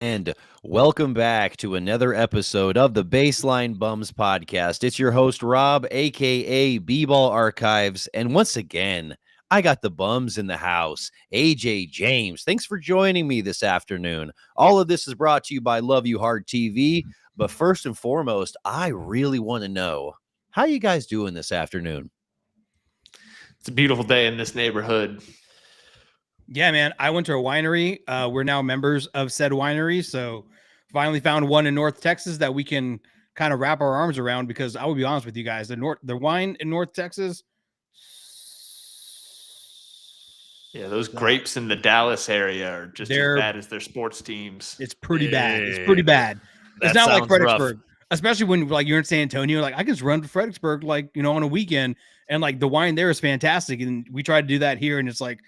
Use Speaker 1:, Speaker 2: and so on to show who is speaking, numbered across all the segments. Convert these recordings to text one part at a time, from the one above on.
Speaker 1: And welcome back to another episode of the Baseline Bums podcast. It's your host, Rob, aka B-Ball Archives. And once again, I got the bums in the house. AJ James, thanks for joining me this afternoon. All of this is brought to you by Love You Hard TV. But first and foremost, I really want to know, how you guys doing this afternoon?
Speaker 2: It's a beautiful day in this neighborhood.
Speaker 3: Yeah, man. I went to a winery. We're now members of said winery. So finally found one in North Texas that we can kind of wrap our arms around, because I will be honest with you guys, the wine in North Texas.
Speaker 2: Yeah, those grapes in the Dallas area are just as bad as their sports teams.
Speaker 3: It's pretty bad. It's pretty bad. It's not like Fredericksburg, especially when like you're in San Antonio. Like I can just run to Fredericksburg, like, on a weekend, and like the wine there is fantastic. And we tried to do that here, and it's like,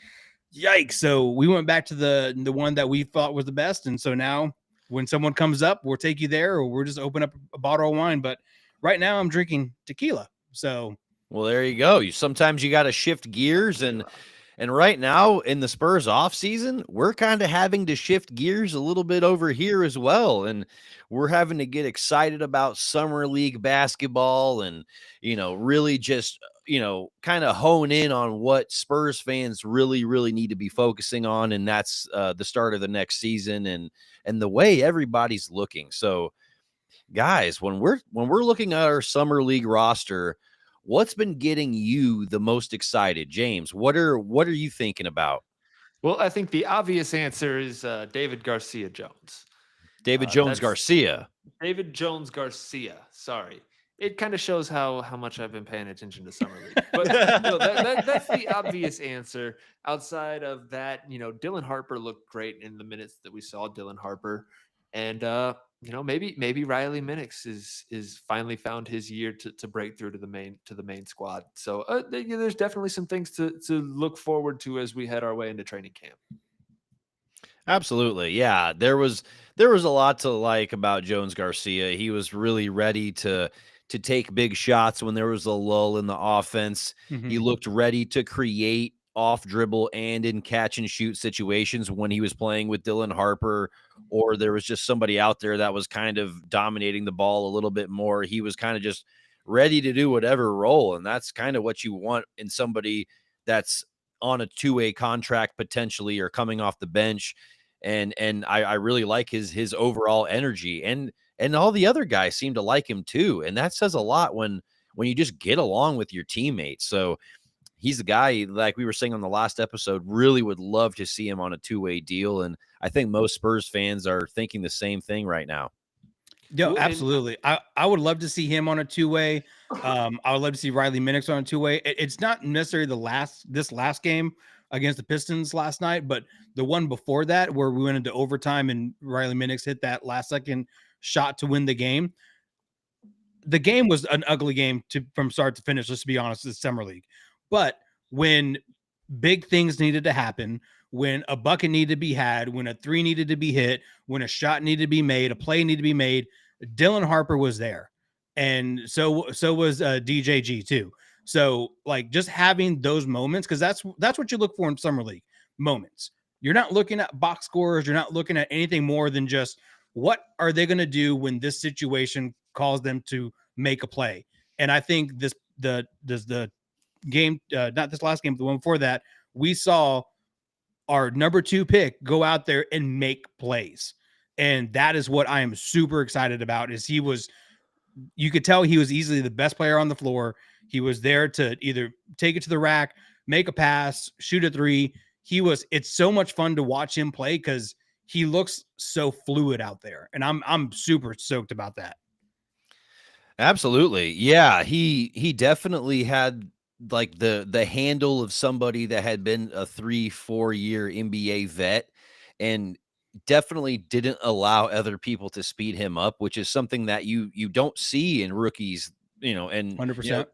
Speaker 3: yikes. So we went back to the one that we thought was the best. And so now when someone comes up, we'll take you there, or we'll just open up a bottle of wine. But right now I'm drinking tequila. So,
Speaker 1: well, there you go. Sometimes you got to shift gears, and right now in the Spurs off season, we're kind of having to shift gears a little bit over here as well. And we're having to get excited about summer league basketball and, really just, kind of hone in on what Spurs fans really, really need to be focusing on. And that's the start of the next season and the way everybody's looking. So guys, when we're looking at our summer league roster, what's been getting you the most excited? James, what are you thinking about?
Speaker 2: Well, I think the obvious answer is David Garcia Jones.
Speaker 1: David Jones Garcia.
Speaker 2: David Jones Garcia. Sorry. It kind of shows how much I've been paying attention to summer league. But that's the obvious answer. Outside of that, Dylan Harper looked great in the minutes that we saw Dylan Harper. And maybe Riley Minix is finally found his year to break through to the main squad. So there's definitely some things to look forward to as we head our way into training camp.
Speaker 1: Absolutely. Yeah, there was a lot to like about Jones Garcia. He was really ready to take big shots when there was a lull in the offense.
Speaker 3: Mm-hmm.
Speaker 1: He looked ready to create off dribble and in catch and shoot situations when he was playing with Dylan Harper, or there was just somebody out there that was kind of dominating the ball a little bit more. He was kind of just ready to do whatever role. And that's kind of what you want in somebody that's on a two-way contract potentially, or coming off the bench. And I really like his overall energy, and all the other guys seem to like him too. And that says a lot when you just get along with your teammates. So he's the guy, like we were saying on the last episode, really would love to see him on a two-way deal. And I think most Spurs fans are thinking the same thing right now.
Speaker 3: Yeah, absolutely. I would love to see him on a two-way. I would love to see Riley Minix on a two-way. It's not necessarily this last game against the Pistons last night, but the one before that, where we went into overtime and Riley Minix hit that last second shot to win the game. The game was an ugly game from start to finish, let's be honest, this summer league. But when big things needed to happen, when a bucket needed to be had, when a three needed to be hit, when a shot needed to be made, a play needed to be made, Dylan Harper was there. And so was DJG too. So like just having those moments, because that's what you look for in summer league moments. You're not looking at box scores. You're not looking at anything more than just what are they going to do when this situation calls them to make a play. And I think the game, not this last game, but the one before that, we saw our number 2 pick go out there and make plays. And that is what I am super excited about. Is you could tell he was easily the best player on the floor. He was there to either take it to the rack, make a pass, shoot a three. It's so much fun to watch him play because he looks so fluid out there. And I'm super stoked about that.
Speaker 1: Absolutely. Yeah, he definitely had like the handle of somebody that had been a 3-4 year NBA vet, and definitely didn't allow other people to speed him up, which is something that you don't see in rookies, and
Speaker 3: 100%.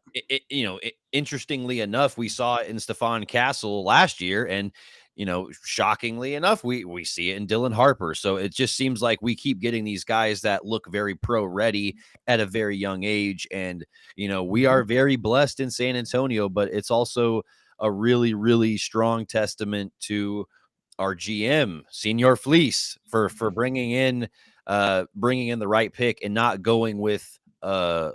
Speaker 1: Interestingly enough, we saw it in Stephon Castle last year, and shockingly enough, we see it in Dylan Harper. So it just seems like we keep getting these guys that look very pro ready at a very young age. And, we are very blessed in San Antonio, but it's also a really, really strong testament to our GM, Senior Fleece, for bringing in the right pick and not going with the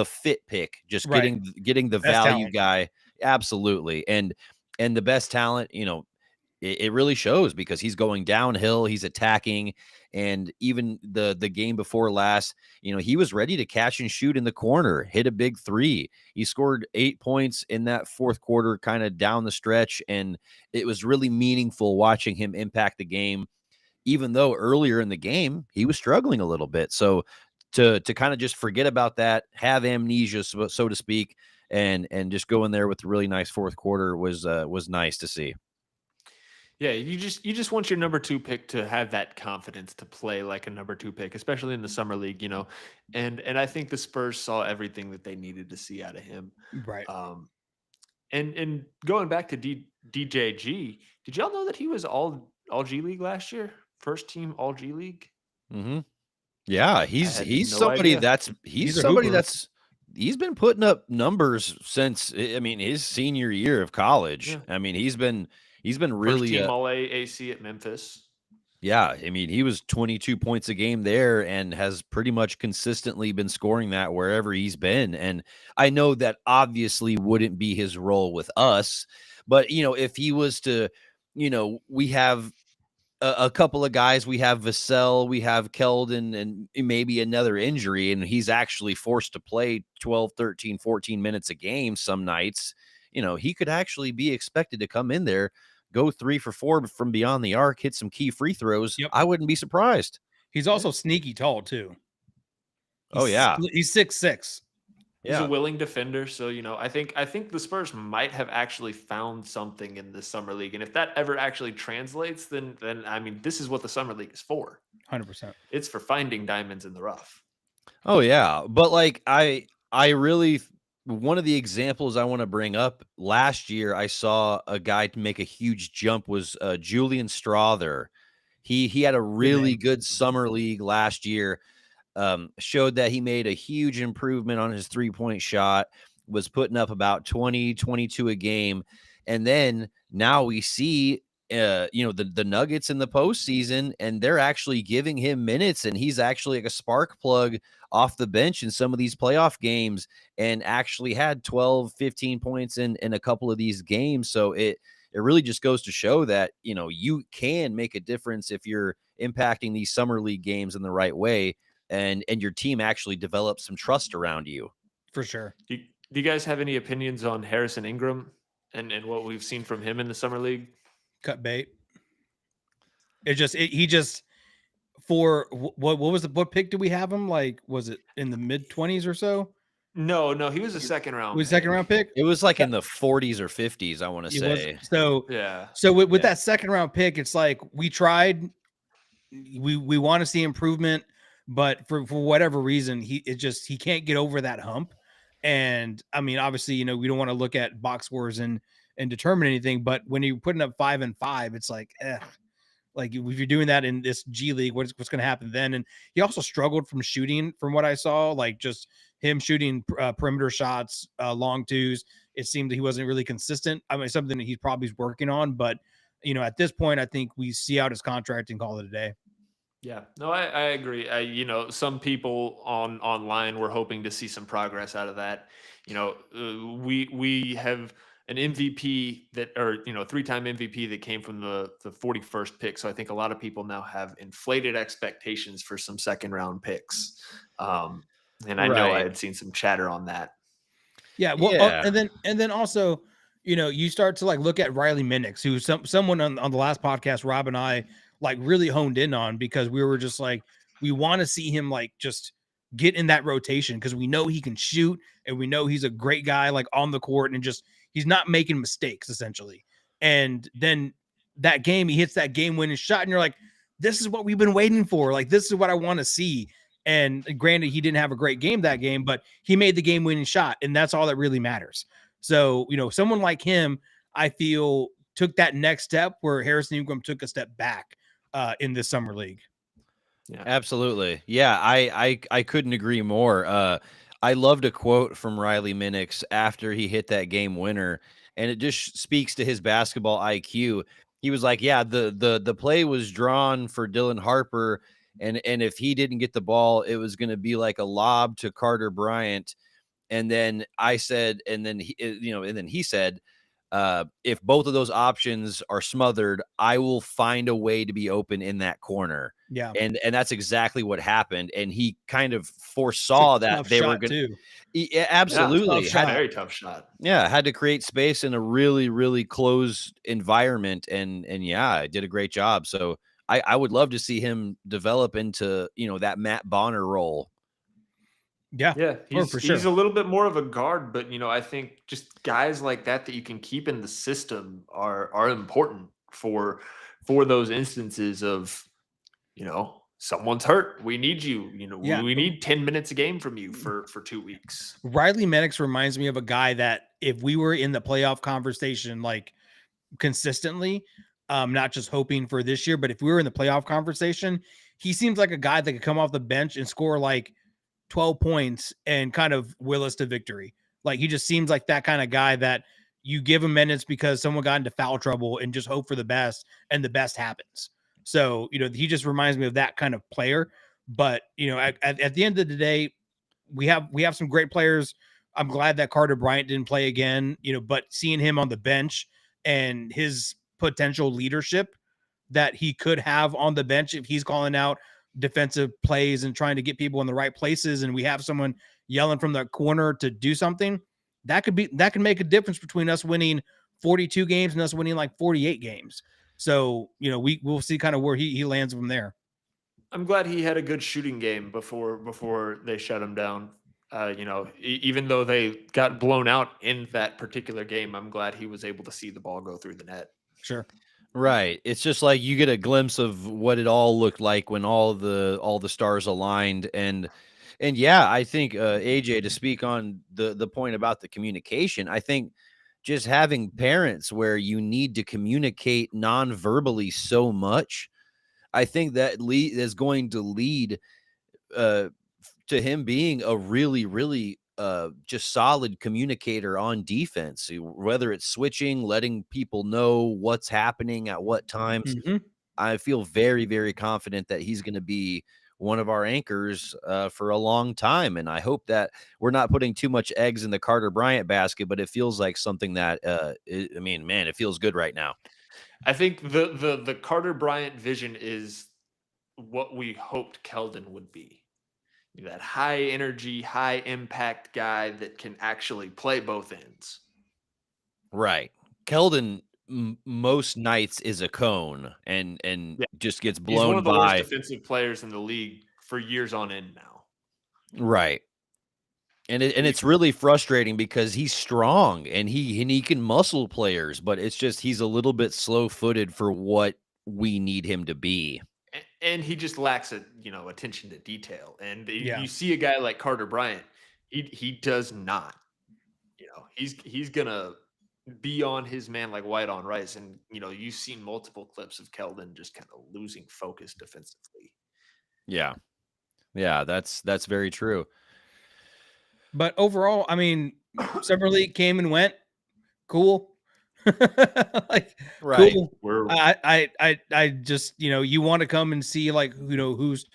Speaker 1: fit pick, just
Speaker 3: Right.
Speaker 1: getting the
Speaker 3: Best
Speaker 1: value
Speaker 3: talent.
Speaker 1: guy. Absolutely. And the best talent, it really shows because he's going downhill, he's attacking, and even the game before last, he was ready to catch and shoot in the corner, hit a big three. He scored 8 points in that fourth quarter, kind of down the stretch, and it was really meaningful watching him impact the game, even though earlier in the game he was struggling a little bit. So to kind of just forget about that, have amnesia, so to speak, and just go in there with a really nice fourth quarter was nice to see.
Speaker 2: Yeah, you just want your number 2 pick to have that confidence to play like a number 2 pick, especially in the summer league, And I think the Spurs saw everything that they needed to see out of him.
Speaker 3: Right.
Speaker 2: And going back to DJG, did y'all know that he was all G League last year? First team All G League?
Speaker 1: Mm-hmm. Yeah,
Speaker 2: I
Speaker 1: he's
Speaker 2: had
Speaker 1: he's
Speaker 2: no
Speaker 1: somebody
Speaker 2: idea.
Speaker 1: he's
Speaker 3: a
Speaker 1: somebody
Speaker 3: hooper.
Speaker 1: he's been putting up numbers since, I mean, his senior year of college.
Speaker 2: Yeah.
Speaker 1: I mean, he's been
Speaker 2: First
Speaker 1: really
Speaker 2: team All AAC at Memphis.
Speaker 1: yeah, I mean, he was 22 points a game there and has pretty much consistently been scoring that wherever he's been. And I know that obviously wouldn't be his role with us, but if he was to, we have a couple of guys. We have Vassell, we have Keldon, and maybe another injury, and he's actually forced to play 12, 13, 14 minutes a game some nights. He could actually be expected to come in there, go 3 for 4 from beyond the arc, hit some key free throws.
Speaker 3: Yep.
Speaker 1: I wouldn't be surprised.
Speaker 3: He's also sneaky tall too.
Speaker 1: Oh, yeah.
Speaker 3: He's 6'6".
Speaker 2: He's a
Speaker 1: Yeah.
Speaker 2: willing defender, so I think the Spurs might have actually found something in the summer league, and if that ever actually translates, then I mean, this is what the summer league is for.
Speaker 3: 100%.
Speaker 2: It's for finding diamonds in the rough.
Speaker 1: Oh, yeah. But like, I really, one of the examples I want to bring up, last year I saw a guy make a huge jump, was Julian Strother. He had a really good summer league last year. Showed that he made a huge improvement on his 3-point shot, was putting up about 20, 22 a game. And then now we see, the Nuggets in the postseason, and they're actually giving him minutes, and he's actually like a spark plug off the bench in some of these playoff games, and actually had 12, 15 points in a couple of these games. So it really just goes to show that, you can make a difference if you're impacting these summer league games in the right way, and your team actually develops some trust around you.
Speaker 3: For sure.
Speaker 2: Do you guys have any opinions on Harrison Ingram and what we've seen from him in the summer league?
Speaker 3: Cut bait. He just for what was what pick did we have him? Like, was it in the mid-20s or so?
Speaker 2: No, he was a second round.
Speaker 3: It was second round pick.
Speaker 1: It was like in the 40s or 50s, I want to say.
Speaker 3: So
Speaker 2: yeah.
Speaker 3: So with that second round pick, it's like we tried. We want to see improvement, but for whatever reason, he can't get over that hump. And I mean, obviously, we don't want to look at box scores and determine anything, but when you're putting up 5 and 5, it's like, like if you're doing that in this G League, what's going to happen then? And he also struggled from shooting, from what I saw, like just him shooting perimeter shots, long twos. It seemed that he wasn't really consistent. I mean, something that he's probably working on, but at this point, I think we see out his contract and call it a day.
Speaker 2: Yeah, no, I agree. Some people online were hoping to see some progress out of that. We have an MVP that, or 3-time MVP that came from the 41st pick. So I think a lot of people now have inflated expectations for some second round picks. And I know I had seen some chatter on that.
Speaker 3: Yeah, well, and then also, you start to like look at Riley Minix, who someone on the last podcast, Rob and I like really honed in on, because we were just like, we want to see him like just get in that rotation, because we know he can shoot and we know he's a great guy like on the court, and just he's not making mistakes essentially. And then that game, he hits that game-winning shot, and you're like, this is what we've been waiting for. Like, this is what I want to see. And granted, he didn't have a great game that game, but he made the game-winning shot, and that's all that really matters. So, someone like him, I feel, took that next step where Harrison Ingram took a step back in this summer league.
Speaker 1: Yeah, absolutely. Yeah, I couldn't agree more. I loved a quote from Riley Minix after he hit that game winner, and it just speaks to his basketball IQ. He was like, yeah, the play was drawn for Dylan Harper, and if he didn't get the ball, it was going to be like a lob to Carter Bryant. And then I said, and then he said, if both of those options are smothered, I will find a way to be open in that corner.
Speaker 3: Yeah.
Speaker 1: And that's exactly what happened. And he kind of foresaw that they were going to absolutely
Speaker 2: very tough shot.
Speaker 1: Yeah, had to create space in a really, really closed environment. And yeah, I did a great job. So I would love to see him develop into, that Matt Bonner role.
Speaker 2: Yeah, he's a little bit more of a guard, but I think just guys like that you can keep in the system are important for those instances of someone's hurt. We need you. We need 10 minutes a game from you for 2 weeks.
Speaker 3: Riley Minix reminds me of a guy that if we were in the playoff conversation like consistently, not just hoping for this year, but if we were in the playoff conversation, he seems like a guy that could come off the bench and score like 12 points and kind of will us to victory. Like he just seems like that kind of guy that you give him minutes because someone got into foul trouble and just hope for the best and the best happens. So, he just reminds me of that kind of player. But, at the end of the day, we have some great players. I'm glad that Carter Bryant didn't play again, but seeing him on the bench and his potential leadership that he could have on the bench if he's calling out defensive plays and trying to get people in the right places, and we have someone yelling from the corner to do something, that can make a difference between us winning 42 games and us winning like 48 games. So, we'll see kind of where he lands from there.
Speaker 2: I'm glad he had a good shooting game before they shut him down. Even though they got blown out in that particular game, I'm glad he was able to see the ball go through the net.
Speaker 3: Sure.
Speaker 1: Right. It's just like you get a glimpse of what it all looked like when all the stars aligned. And yeah, I think AJ, to speak on the point about the communication, I think just having parents where you need to communicate non-verbally so much, I think that is going to lead to him being a really, really just solid communicator on defense, whether it's switching, letting people know what's happening at what times.
Speaker 3: Mm-hmm.
Speaker 1: I feel very, very confident that he's going to be one of our anchors for a long time. And I hope that we're not putting too much eggs in the Carter Bryant basket, but it feels like something that, it feels good right now.
Speaker 2: I think the Carter Bryant vision is what we hoped Keldon would be. That high energy, high impact guy that can actually play both ends.
Speaker 1: Right. Keldon most nights is a cone and just gets blown by.
Speaker 2: He's one of the worst defensive players in the league for years on end now.
Speaker 1: Right. And it's really frustrating because he's strong and he can muscle players, but it's just he's a little bit slow-footed for what we need him to be.
Speaker 2: And he just lacks attention to detail. And you see a guy like Carter Bryant, he does not. He's gonna be on his man like white on rice. And you've seen multiple clips of Keldon just kind of losing focus defensively.
Speaker 1: Yeah, that's very true.
Speaker 3: But overall, I mean, Summer League came and went. Cool. Like,
Speaker 1: right.
Speaker 3: Cool. I just, you want to come and see like, who's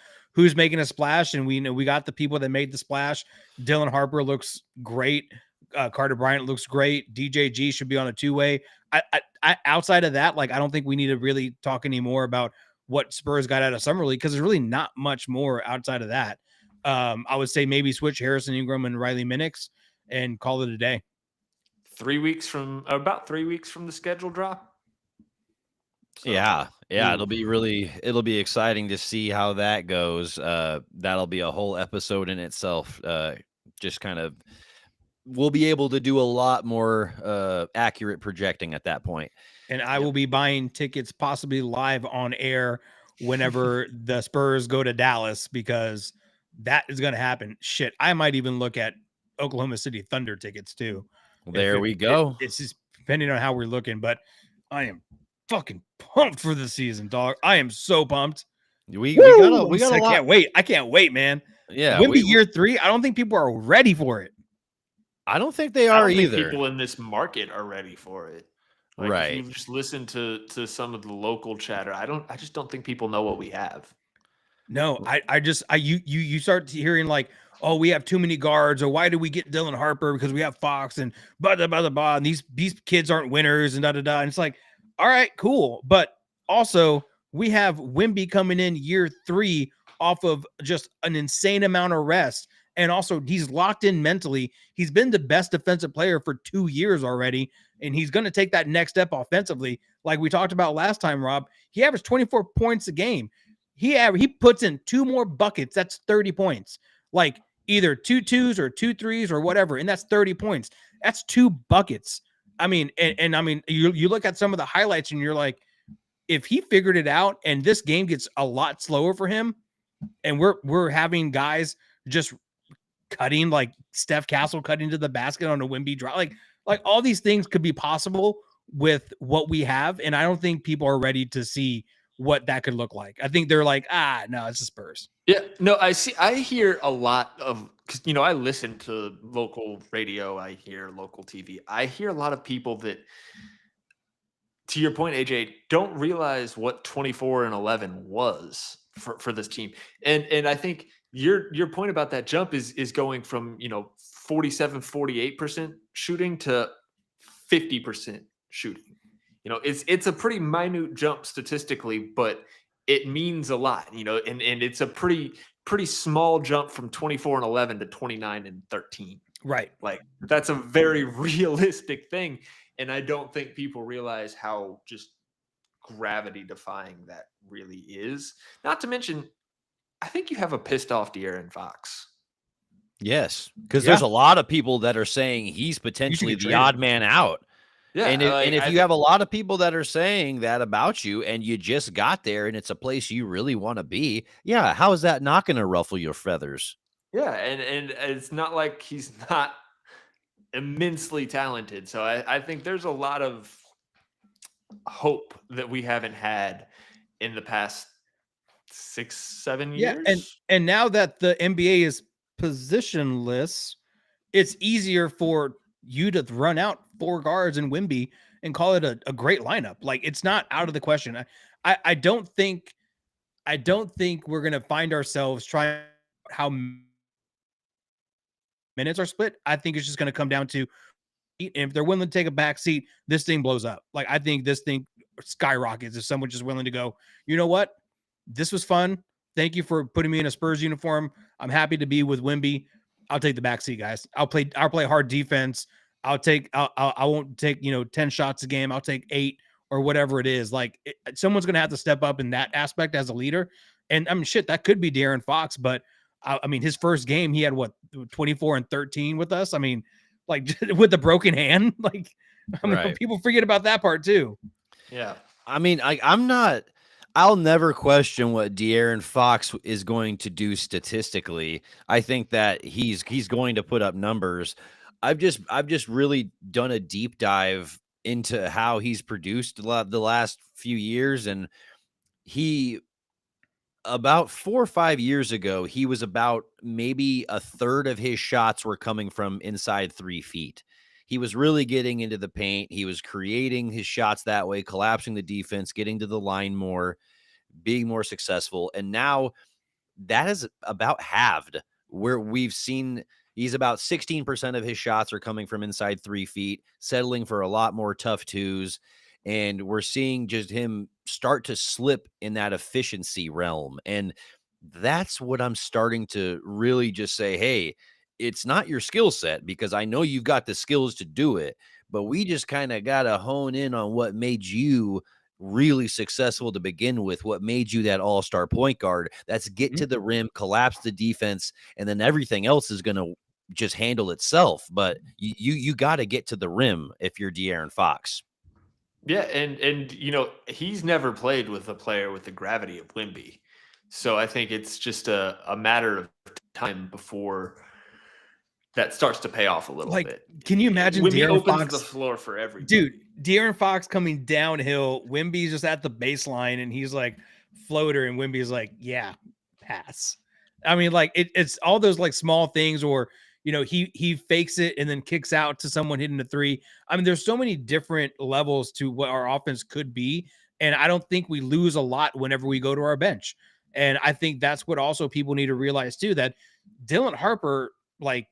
Speaker 3: making a splash. And we got the people that made the splash. Dylan Harper looks great. Carter Bryant looks great. DJG should be on a two-way. I outside of that, like, I don't think we need to really talk anymore about what Spurs got out of Summer League, because there's really not much more outside of that. I would say maybe switch Harrison Ingram and Riley Minix and call it a day.
Speaker 2: About 3 weeks from the schedule drop.
Speaker 1: So, yeah. It'll be exciting to see how that goes. That'll be a whole episode in itself. Just kind of, we'll be able to do a lot more accurate projecting at that point.
Speaker 3: And I will be buying tickets possibly live on air whenever the Spurs go to Dallas, because that is going to happen. Shit, I might even look at Oklahoma City Thunder tickets too.
Speaker 1: There we go.
Speaker 3: It's just depending on how we're looking, but I am fucking pumped for the season, dog. I am so pumped.
Speaker 1: We got a lot.
Speaker 3: I can't wait, man.
Speaker 1: Yeah.
Speaker 3: Wimby year 3. I don't think people are ready for it.
Speaker 1: I don't think they are either.
Speaker 2: People in this market are ready for it. Like if
Speaker 1: Right.
Speaker 2: you just listen to some of the local chatter, I just don't think people know what we have.
Speaker 3: No, you start hearing like, oh, we have too many guards, or why do we get Dylan Harper because we have Fox and blah blah blah blah, and these kids aren't winners and da da da. And it's like, all right, cool, but also we have Wemby coming in year 3 off of just an insane amount of rest, and also he's locked in mentally. He's been the best defensive player for 2 years already, and he's going to take that next step offensively, like we talked about last time. Rob, he averaged 24 points a game. He puts in 2 more buckets. That's 30 points. Like either 2 twos or 2 threes or whatever, and that's 30 points. That's 2 buckets. I mean, and I mean, you look at some of the highlights and you're like, if he figured it out and this game gets a lot slower for him, and we're having guys just cutting, like Steph Castle cutting to the basket on a Wemby drive, like all these things could be possible with what we have, and I don't think people are ready to see what that could look like. I think they're like, no, it's the Spurs.
Speaker 2: Yeah, no, I hear a lot of, because I listen to local radio, I hear local TV. I hear a lot of people that, to your point, AJ, don't realize what 24-11 was for this team. And I think your point about that jump is going from 47-48% shooting to 50% shooting. It's a pretty minute jump statistically, but it means a lot, and it's a pretty small jump from 24-11 to 29-13.
Speaker 3: Right.
Speaker 2: Like that's a very realistic thing. And I don't think people realize how just gravity defying that really is. Not to mention, I think you have a pissed off De'Aaron Fox.
Speaker 1: Yes, because there's a lot of people that are saying he's potentially the odd man out.
Speaker 2: Yeah,
Speaker 1: and if you have a lot of people that are saying that about you, and you just got there, and it's a place you really want to be, yeah, how is that not going to ruffle your feathers?
Speaker 2: Yeah, and it's not like he's not immensely talented. So I think there's a lot of hope that we haven't had in the past 6-7 years.
Speaker 3: Yeah, and now that the NBA is positionless, it's easier for you to run out 4 guards and Wemby and call it a great lineup. Like it's not out of the question. I don't think we're gonna find ourselves trying how minutes are split. I think it's just gonna come down to if they're willing to take a back seat, this thing blows up. Like I think this thing skyrockets if someone's just willing to go, you know what? This was fun. Thank you for putting me in a Spurs uniform. I'm happy to be with Wemby. I'll take the backseat, guys. I'll play hard defense. I won't take 10 shots a game. I'll take 8 or whatever it is. Like someone's gonna have to step up in that aspect as a leader. And I mean, shit, that could be De'Aaron Fox, but I mean, his first game he had 24 and 13 with us. I mean, like with the broken hand. Like I mean,
Speaker 1: Right.
Speaker 3: people forget about that part too.
Speaker 2: Yeah,
Speaker 1: I mean, I'll never question what De'Aaron Fox is going to do statistically. I think that he's going to put up numbers. I've just really done a deep dive into how he's produced the last few years, and he about 4 or 5 years ago, he was about maybe a third of his shots were coming from inside 3 feet. He was really getting into the paint. He was creating his shots that way, collapsing the defense, getting to the line more, being more successful. And now that is about halved, where we've seen he's about 16% of his shots are coming from inside 3 feet, settling for a lot more tough twos. And we're seeing just him start to slip in that efficiency realm. And that's what I'm starting to really just say, hey, it's not your skill set, because I know you've got the skills to do it, but we just kind of got to hone in on what made you really successful to begin with, what made you that all-star point guard. That's get to the rim, collapse the defense, and then everything else is going to just handle itself. But you got to get to the rim if you're De'Aaron Fox.
Speaker 2: Yeah, and he's never played with a player with the gravity of Wemby. So I think it's just a matter of time before that starts to pay off a little bit.
Speaker 3: Can you imagine
Speaker 2: Wemby
Speaker 3: De'Aaron
Speaker 2: opens
Speaker 3: Fox
Speaker 2: the floor for everybody?
Speaker 3: Dude, De'Aaron Fox coming downhill, Wemby's just at the baseline and he's like floater, and Wemby's like, yeah, pass. I mean, like it's all those like small things, or he fakes it and then kicks out to someone hitting the three. I mean, there's so many different levels to what our offense could be. And I don't think we lose a lot whenever we go to our bench. And I think that's what also people need to realize too, that Dylan Harper, like,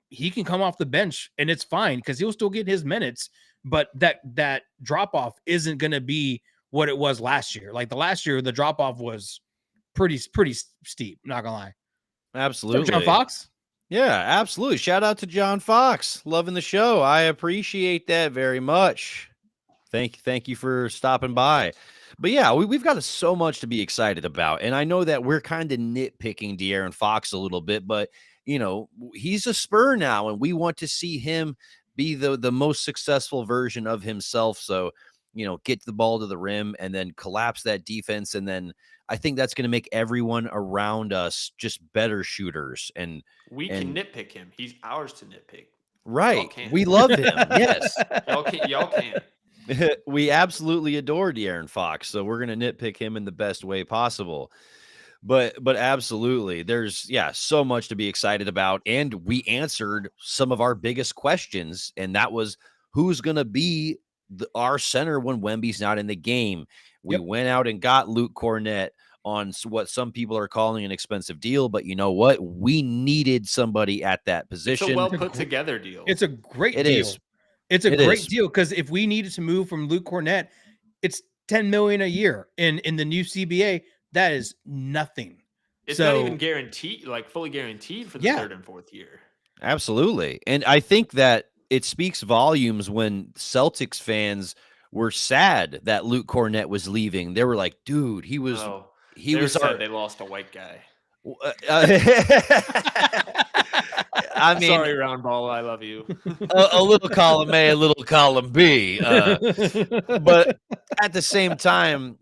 Speaker 3: he can come off the bench and it's fine because he'll still get his minutes, but that drop off isn't going to be what it was last year. Like the last year, the drop off was pretty steep. Not gonna lie.
Speaker 1: Absolutely,
Speaker 3: John Fox.
Speaker 1: Yeah, absolutely. Shout out to John Fox, loving the show. I appreciate that very much. Thank you for stopping by. But yeah, we've got so much to be excited about, and I know that we're kind of nitpicking De'Aaron Fox a little bit, but he's a Spur now, and we want to see him be the most successful version of himself. So, get the ball to the rim and then collapse that defense, and then I think that's going to make everyone around us just better shooters. And
Speaker 2: we can nitpick him. He's ours to nitpick.
Speaker 1: Right. We love him. Yes.
Speaker 2: Y'all can.
Speaker 1: We absolutely adore De'Aaron Fox, so we're going to nitpick him in the best way possible. But absolutely, there's so much to be excited about, and we answered some of our biggest questions, and that was who's going to be our center when Wemby's not in the game. We went out and got Luke Cornett on what some people are calling an expensive deal, but you know what? We needed somebody at that position.
Speaker 2: It's a well put together deal.
Speaker 3: It's a great deal. It's a great deal because if we needed to move from Luke Cornett, it's $10 million a year. In the new CBA, that is nothing.
Speaker 2: It's not even guaranteed, like fully guaranteed for the third and fourth year.
Speaker 1: Absolutely. And I think that it speaks volumes when Celtics fans were sad that Luke Cornett was leaving. They were like, dude, he was
Speaker 2: sad they lost a white guy.
Speaker 1: I mean,
Speaker 2: sorry, round ball. I love you.
Speaker 1: a little column A, a little column B. But at the same time,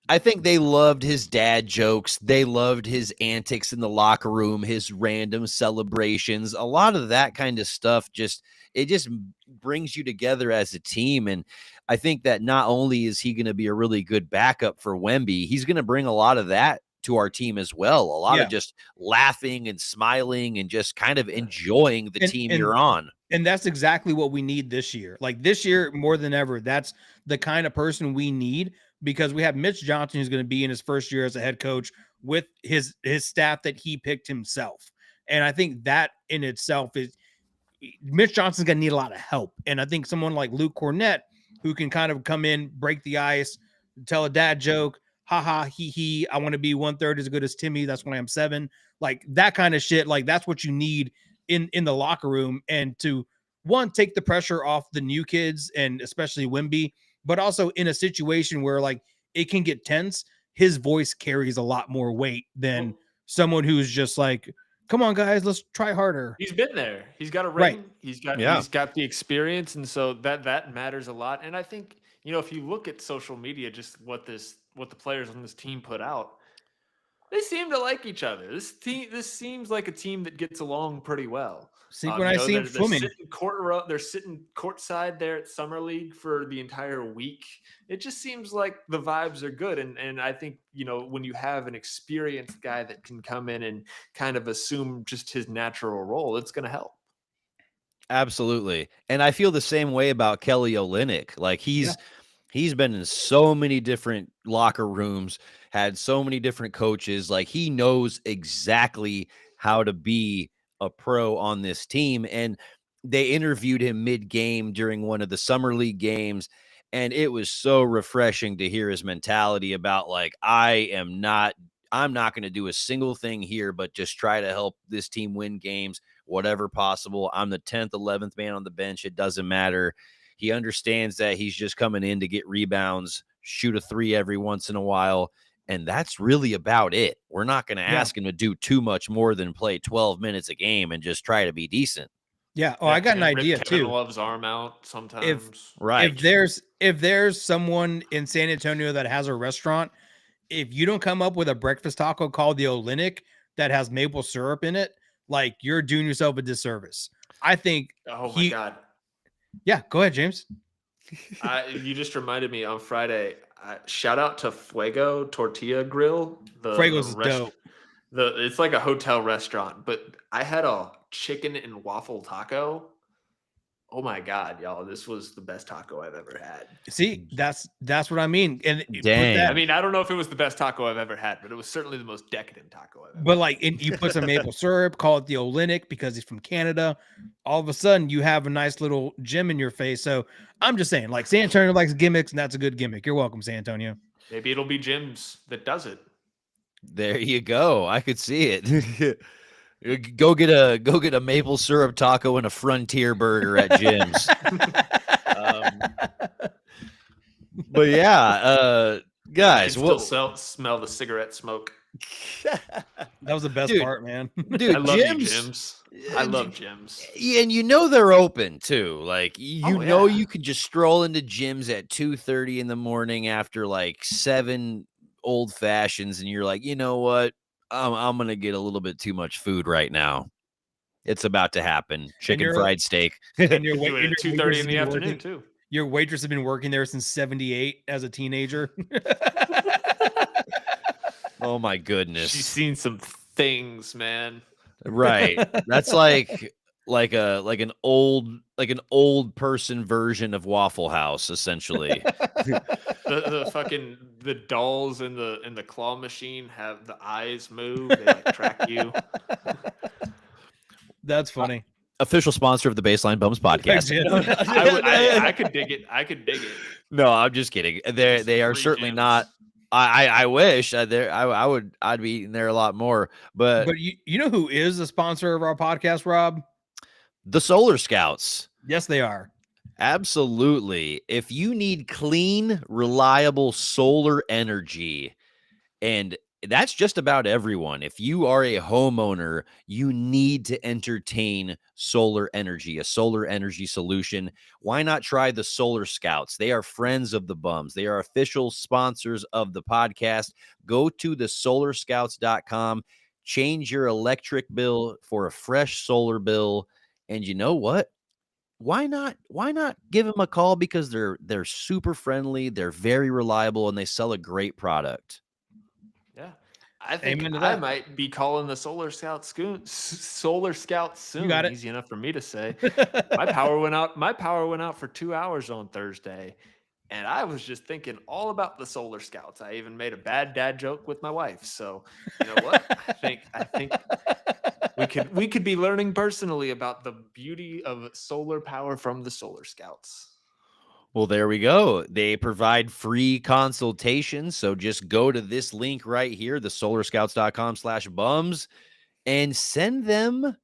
Speaker 1: I think they loved his dad jokes. They loved his antics in the locker room, his random celebrations. A lot of that kind of stuff just brings you together as a team. And I think that not only is he going to be a really good backup for Wemby, he's going to bring a lot of that to our team as well. A lot of just laughing and smiling and just kind of enjoying the team you're on.
Speaker 3: And that's exactly what we need this year. Like this year, more than ever, that's the kind of person we need, because we have Mitch Johnson, who's going to be in his first year as a head coach with his staff that he picked himself. And I think that in itself is Mitch Johnson's going to need a lot of help. And I think someone like Luke Cornett, who can kind of come in, break the ice, tell a dad joke, haha, he, I want to be 1/3 as good as Timmy. That's when I'm 7. Like that kind of shit. Like that's what you need in the locker room. And to take the pressure off the new kids and especially Wemby, but also in a situation where like it can get tense, his voice carries a lot more weight than someone who's just like, come on guys, let's try harder.
Speaker 2: He's been there. He's got a ring. Right. He's got the experience. And so that matters a lot. And I think, if you look at social media, just what the players on this team put out, they seem to like each other. This seems like a team that gets along pretty well.
Speaker 3: See, when I see him swimming,
Speaker 2: they're sitting courtside there at Summer League for the entire week. It just seems like the vibes are good. And I think, when you have an experienced guy that can come in and kind of assume just his natural role, it's going to help.
Speaker 1: Absolutely. And I feel the same way about Kelly Olynyk. Like he's been in so many different locker rooms, had so many different coaches. Like he knows exactly how to be a pro on this team. And they interviewed him mid-game during one of the Summer League games. And it was so refreshing to hear his mentality about like, I'm not going to do a single thing here, but just try to help this team win games, whatever possible. I'm the 10th, 11th man on the bench. It doesn't matter. He understands that he's just coming in to get rebounds, shoot a 3 every once in a while. And that's really about it. We're not going to ask him to do too much more than play 12 minutes a game and just try to be decent.
Speaker 3: Yeah. Oh, I got an idea too.
Speaker 2: Love's arm out sometimes.
Speaker 3: If there's someone in San Antonio that has a restaurant, if you don't come up with a breakfast taco called the Olynyk that has maple syrup in it, like you're doing yourself a disservice. I think.
Speaker 2: Oh my God.
Speaker 3: Yeah. Go ahead, James.
Speaker 2: You just reminded me on Friday. Shout out to Fuego Tortilla Grill.
Speaker 3: Fuego's dope.
Speaker 2: It's like a hotel restaurant, but I had a chicken and waffle taco. Oh my God, y'all. This was the best taco I've ever had.
Speaker 3: See, that's what I mean. And you put
Speaker 1: Dang.
Speaker 3: that,
Speaker 2: I mean, I don't know if it was the best taco I've ever had, but it was certainly the most decadent taco I've ever
Speaker 3: but
Speaker 2: had.
Speaker 3: like you put some maple syrup, call it the Olenek because he's from Canada. All of a sudden, you have a nice little gem in your face. So I'm just saying, like San Antonio likes gimmicks, and that's a good gimmick. You're welcome, San Antonio.
Speaker 2: Maybe it'll be Jim's that does it.
Speaker 1: There you go. I could see it. Go get a maple syrup taco and a frontier burger at Jim's. But yeah, guys,
Speaker 2: I can still smell the cigarette smoke.
Speaker 3: That was the best part, man.
Speaker 1: Dude,
Speaker 2: I love Jim's. I love Jim's.
Speaker 1: Yeah, and they're open too. Like you could just stroll into Jim's at 2:30 in the morning after like 7 old fashions, and you're like, you know what? I'm gonna get a little bit too much food right now. It's about to happen. Chicken fried steak.
Speaker 3: And
Speaker 2: You're doing it at 2:30 in the afternoon too.
Speaker 3: Your waitress has been working there since '78 as a teenager.
Speaker 1: Oh my goodness.
Speaker 2: She's seen some things, man.
Speaker 1: Right. That's like an old person version of Waffle House, essentially.
Speaker 2: The fucking the dolls in the claw machine have the eyes move. They like track you.
Speaker 3: That's funny.
Speaker 1: Official sponsor of the Baseline Bums podcast.
Speaker 2: I could dig it. I could dig it.
Speaker 1: No, I'm just kidding. They are certainly
Speaker 2: Jim's.
Speaker 1: not. I wish I'd be eating there a lot more. But
Speaker 3: you know who is the sponsor of our podcast, Rob?
Speaker 1: the Solar Scouts.
Speaker 3: Yes, they are.
Speaker 1: Absolutely. If you need clean, reliable solar energy, and that's just about everyone. If you are a homeowner, you need to entertain solar energy, a solar energy solution. Why not try the Solar Scouts? They are friends of the Bums. They are official sponsors of the podcast. Go to thesolarscouts.com, change your electric bill for a fresh solar bill. And you know what? Why not give them a call? Because they're super friendly, they're very reliable, and they sell a great product.
Speaker 2: Yeah, I think
Speaker 3: Amen to
Speaker 2: I
Speaker 3: that.
Speaker 2: might be calling the Solar Scout soon.
Speaker 3: You got it.
Speaker 2: Easy enough for me to say. My power went out. My power went out for 2 hours on Thursday, and I was just thinking all about the Solar Scouts. I even made a bad dad joke with my wife. So you know what? I think we could be learning personally about the beauty of solar power from the Solar Scouts.
Speaker 1: Well, there we go. They provide free consultations. So just go to this link right here, thesolarscouts.com/bums, and send them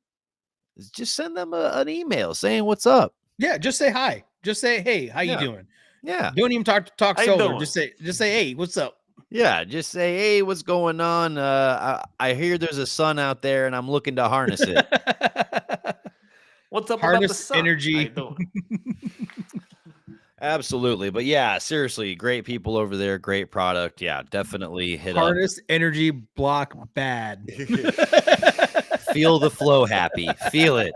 Speaker 1: an email saying what's up.
Speaker 3: Yeah, just say hi. Just say, hey, how you doing?
Speaker 1: Yeah.
Speaker 3: Don't even talk
Speaker 2: How you
Speaker 3: solar.
Speaker 2: doing?
Speaker 3: Just say, hey, what's up?
Speaker 1: Yeah. Just say, hey, what's going on? I hear there's a sun out there and I'm looking to harness it.
Speaker 2: What's up
Speaker 3: Harness
Speaker 2: about the sun?
Speaker 3: energy.
Speaker 2: How you doing?
Speaker 1: Absolutely. But yeah, seriously, great people over there. Great product. Yeah, definitely hit
Speaker 3: Harness energy block bad.
Speaker 1: Feel the flow, Happy. Feel it.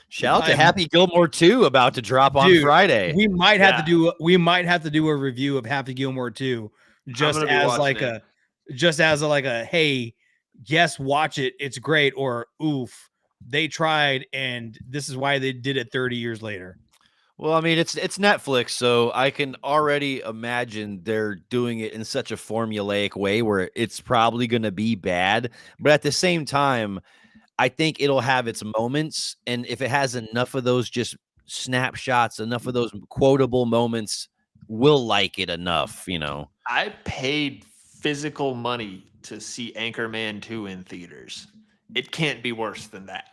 Speaker 1: Shout out to Happy Gilmore 2 about to drop on
Speaker 3: Dude,
Speaker 1: Friday.
Speaker 3: We might have to do a review of Happy Gilmore 2 just as like a hey, yes, watch it. It's great, or oof, they tried and this is why they did it 30 years later.
Speaker 1: Well, I mean, it's Netflix, so I can already imagine they're doing it in such a formulaic way where it's probably going to be bad. But at the same time, I think it'll have its moments. And if it has enough of those just snapshots, enough of those quotable moments, we'll like it enough, you know.
Speaker 2: I paid physical money to see Anchorman 2 in theaters. It can't be worse than that.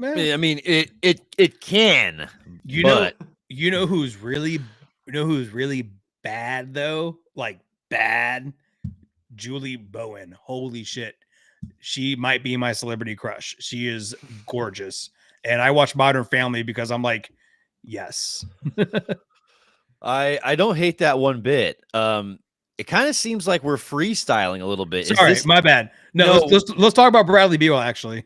Speaker 1: I mean, it can.
Speaker 3: You know who's really bad though? Like bad? Julie Bowen. Holy shit. She might be my celebrity crush. She is gorgeous. And I watch Modern Family because I'm like, yes.
Speaker 1: I don't hate that one bit. It kind of seems like we're freestyling a little bit.
Speaker 3: Sorry, my bad. No. Let's talk about Bradley Beal actually.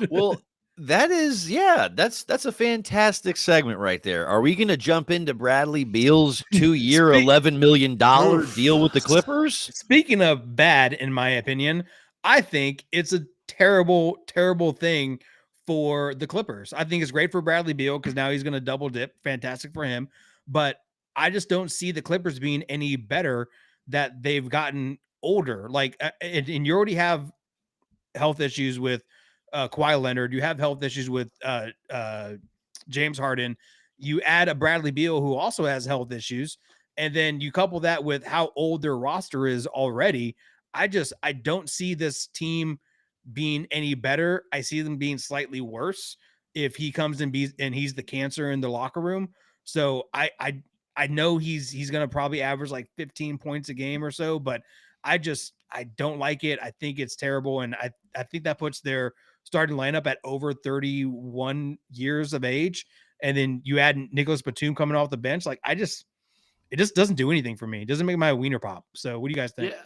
Speaker 1: Well, that's a fantastic segment right there. Are we going to jump into Bradley Beal's 2-year, $11 million deal with the Clippers?
Speaker 3: Speaking of bad, in my opinion, I think it's a terrible, terrible thing for the Clippers. I think it's great for Bradley Beal because now he's going to double dip. Fantastic for him. But I just don't see the Clippers being any better that they've gotten older. Like, and you already have health issues with Kawhi Leonard. You have health issues with James Harden. You add a Bradley Beal who also has health issues. And then you couple that with how old their roster is already. I don't see this team being any better. I see them being slightly worse if he comes and he's the cancer in the locker room. So I know he's going to probably average like 15 points a game or so, but I don't like it. I think it's terrible. And I think that puts their starting lineup at over 31 years of age. And then you add Nicholas Batum coming off the bench. Like it just doesn't do anything for me. It doesn't make my wiener pop. So what do you guys think?
Speaker 2: Yeah.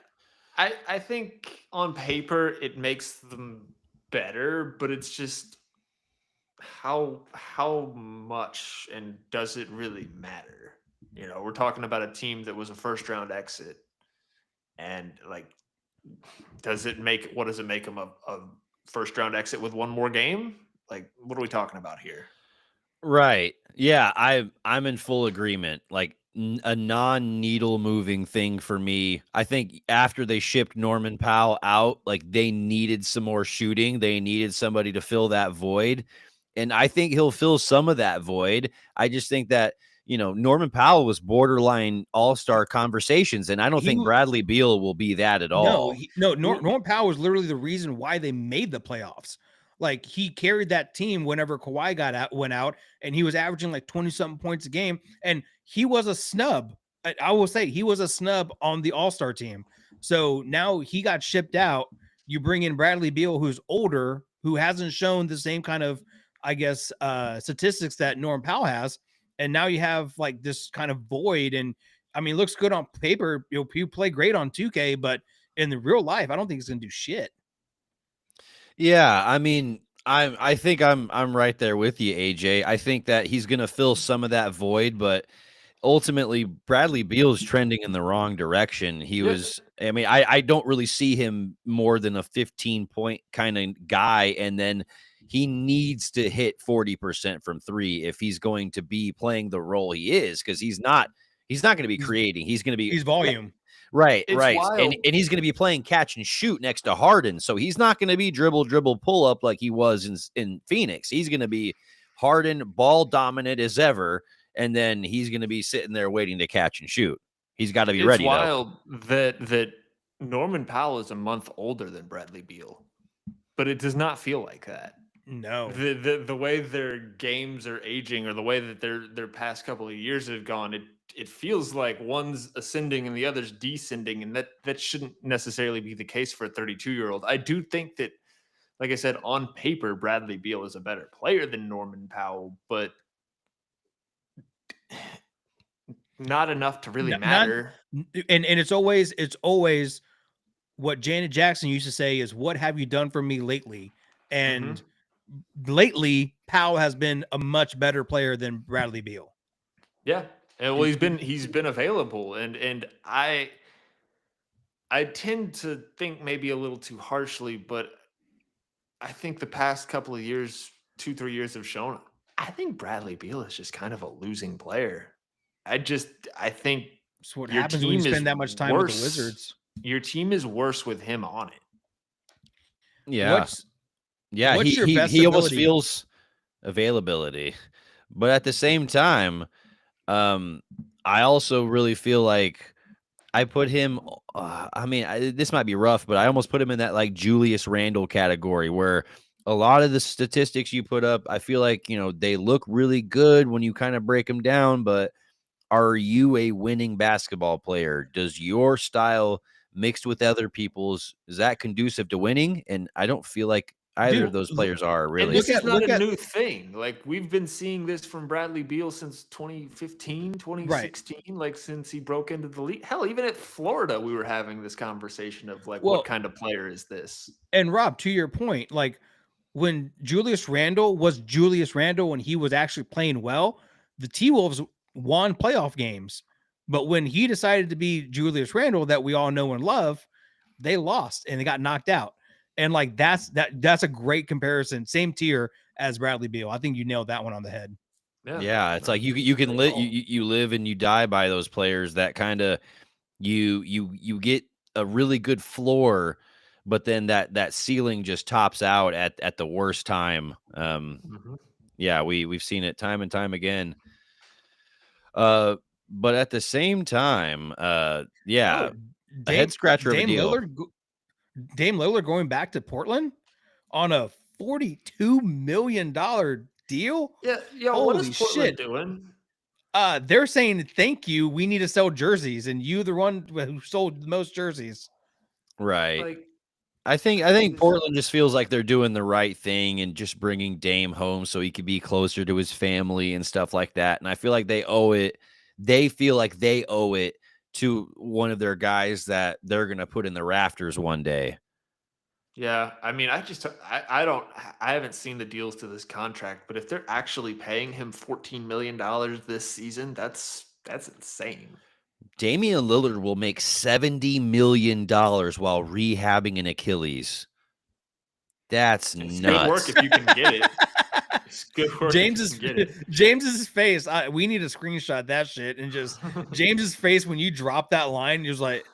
Speaker 2: I think on paper it makes them better, but it's just how much and does it really matter? You know, we're talking about a team that was a first round exit, and like, what does it make them a first round exit with one more game? Like, what are we talking about here?
Speaker 1: Right. Yeah, I'm in full agreement. Like a non-needle moving thing for me. I think after they shipped Norman Powell out, like they needed some more shooting. They needed somebody to fill that void. And I think he'll fill some of that void. I just think that, Norman Powell was borderline all-star conversations, and I don't think Bradley Beal will be that at all.
Speaker 3: Norman Powell was literally the reason why they made the playoffs. Like he carried that team whenever Kawhi went out, and he was averaging like 20-something points a game. And he was a snub. I will say he was a snub on the All-Star team. So now he got shipped out. You bring in Bradley Beal, who's older, who hasn't shown the same kind of, I guess, statistics that Norm Powell has. And now you have like this kind of void. And I mean, looks good on paper. You play great on 2K, but in the real life, I don't think he's going to do shit.
Speaker 1: Yeah, I mean, I think I'm right there with you, AJ. I think that he's going to fill some of that void, but ultimately Bradley Beal's trending in the wrong direction. I mean, I don't really see him more than a 15-point kind of guy, and then he needs to hit 40% from 3 if he's going to be playing the role he is, because he's not going to be creating. He's going to be
Speaker 3: volume.
Speaker 1: Right,
Speaker 2: It's
Speaker 1: right.
Speaker 2: wild.
Speaker 1: And he's going to be playing catch and shoot next to Harden. So he's not going to be dribble, pull up like he was in Phoenix. He's going to be Harden, ball dominant as ever. And then he's going to be sitting there waiting to catch and shoot. He's got to be ready.
Speaker 2: It's wild that Norman Powell is a month older than Bradley Beal, but it does not feel like that.
Speaker 3: No,
Speaker 2: the way their games are aging, or the way that their past couple of years have gone, it feels like one's ascending and the other's descending, and that shouldn't necessarily be the case for a 32-year-old. I do think that, like I said, on paper, Bradley Beal is a better player than Norman Powell, but not enough to really matter.
Speaker 3: And it's always what Janet Jackson used to say is, "What have you done for me lately?" And lately, Powell has been a much better player than Bradley Beal.
Speaker 2: Yeah. And well, he's been available, and I tend to think maybe a little too harshly, but I think the past couple of years, 2-3 years, have shown I think Bradley Beal is just kind of a losing player. I think
Speaker 3: so what happens when you spend that much time with the Wizards?
Speaker 2: Your team is worse with him on it.
Speaker 1: Yeah. He almost feels availability, but at the same time, I also really feel like I put him. This might be rough, but I almost put him in that like Julius Randle category, where a lot of the statistics you put up, I feel like they look really good when you kind of break them down. But are you a winning basketball player? Does your style mixed with other people's, is that conducive to winning? And I don't feel like either of those players are really.
Speaker 2: And this is not a new thing. Like, we've been seeing this from Bradley Beal since 2015, 2016, right. Like since he broke into the league. Hell, even at Florida, we were having this conversation of like, what kind of player is this?
Speaker 3: And Rob, to your point, like when Julius Randle was Julius Randle, when he was actually playing well, the T-Wolves won playoff games. But when he decided to be Julius Randle that we all know and love, they lost and they got knocked out. And like that's a great comparison. Same tier as Bradley Beal. I think you nailed that one on the head.
Speaker 1: Yeah, it's like you can live you live and you die by those players that kind of you get a really good floor, but then that ceiling just tops out at the worst time. Yeah, we've seen it time and time again. But at the same time, yeah, a head scratcher of a deal.
Speaker 3: Dame Lillard going back to Portland on a $42 million deal.
Speaker 2: Yeah.
Speaker 3: Holy
Speaker 2: what is Portland
Speaker 3: shit.
Speaker 2: doing?
Speaker 3: They're saying thank you. We need to sell jerseys, and you the one who sold the most jerseys.
Speaker 1: Right.
Speaker 2: Like,
Speaker 1: I think Portland just feels like they're doing the right thing and just bringing Dame home so he could be closer to his family and stuff like that. And I feel like they owe it. They feel like they owe it to one of their guys that they're going to put in the rafters one day.
Speaker 2: yeah, I mean, I haven't seen the deals to this contract, but if they're actually paying him $14 million this season, that's insane.
Speaker 1: Damian Lillard will make $70 million while rehabbing an Achilles. That's
Speaker 2: It's
Speaker 1: nuts.
Speaker 2: good work if you can get it. It's good work.
Speaker 3: James's face. We need to screenshot that shit and just James's face when you drop that line. He was like,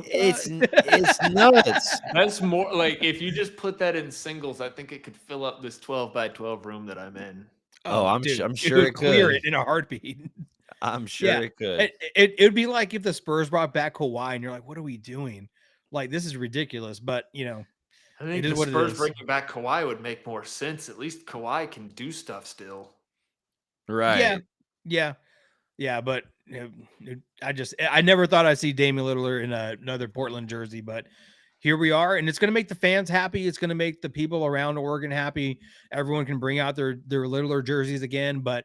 Speaker 1: it's nuts.
Speaker 2: That's more like if you just put that in singles, I think it could fill up this 12 by 12 room that I'm in.
Speaker 1: I'm sure it could
Speaker 3: clear it in a heartbeat.
Speaker 1: I'm sure it could.
Speaker 3: It would be like if the Spurs brought back Kawhi and you're like, what are we doing? Like, this is ridiculous. But,
Speaker 2: I think the Spurs bringing back Kawhi would make more sense. At least Kawhi can do stuff still.
Speaker 1: Right.
Speaker 3: Yeah. But I never thought I'd see Damian Lillard in another Portland jersey, but here we are, and it's going to make the fans happy. It's going to make the people around Oregon happy. Everyone can bring out their Lillard jerseys again, but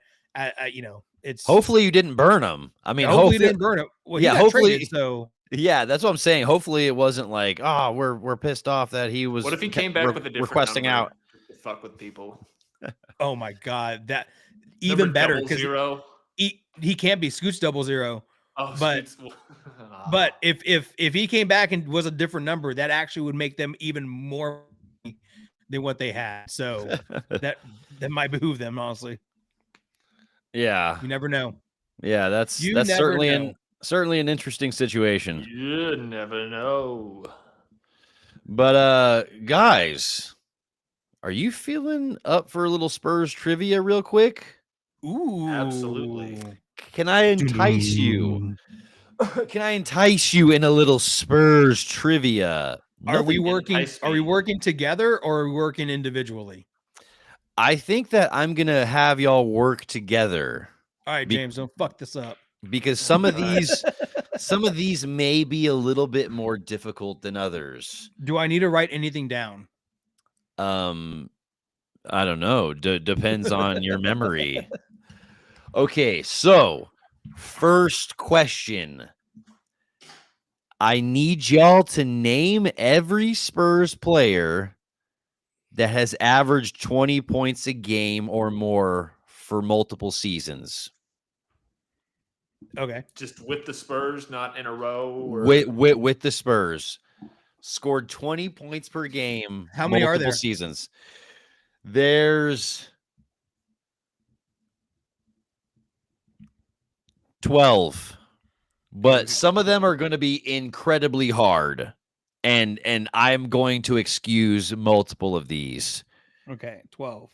Speaker 3: it's
Speaker 1: hopefully you didn't burn them. I mean,
Speaker 3: hopefully you didn't burn it. Well,
Speaker 1: yeah, hopefully.
Speaker 3: Traded, so
Speaker 1: yeah, that's what I'm saying. Hopefully it wasn't like, oh, we're pissed off that he was.
Speaker 2: What if he came back with a different
Speaker 1: requesting
Speaker 2: number
Speaker 1: out
Speaker 2: to fuck with people?
Speaker 3: Oh my god, that even better because he can't be Scoot's 00.
Speaker 2: Oh,
Speaker 3: but if he came back and was a different number, that actually would make them even more than what they had. So that might behoove them, honestly.
Speaker 1: Yeah,
Speaker 3: you never know.
Speaker 1: Yeah, that's certainly an interesting situation.
Speaker 2: You never know.
Speaker 1: But guys, are you feeling up for a little Spurs trivia real quick?
Speaker 2: Ooh, absolutely.
Speaker 1: Can I entice you? Can I entice you in a little Spurs trivia?
Speaker 3: Are we working together or are we working individually?
Speaker 1: I think that I'm gonna have y'all work together.
Speaker 3: All right, James, don't fuck this up.
Speaker 1: Because some of these may be a little bit more difficult than others.
Speaker 3: Do I need to write anything down?
Speaker 1: I don't know. Depends on your memory. Okay, so first question. I need y'all to name every Spurs player that has averaged 20 points a game or more for multiple seasons.
Speaker 3: Okay.
Speaker 2: Just with the Spurs, not in a row? Or...
Speaker 1: With the Spurs. Scored 20 points per game.
Speaker 3: How many are there?
Speaker 1: Seasons. There's 12. But some of them are going to be incredibly hard. And I'm going to excuse multiple of these.
Speaker 3: Okay, 12.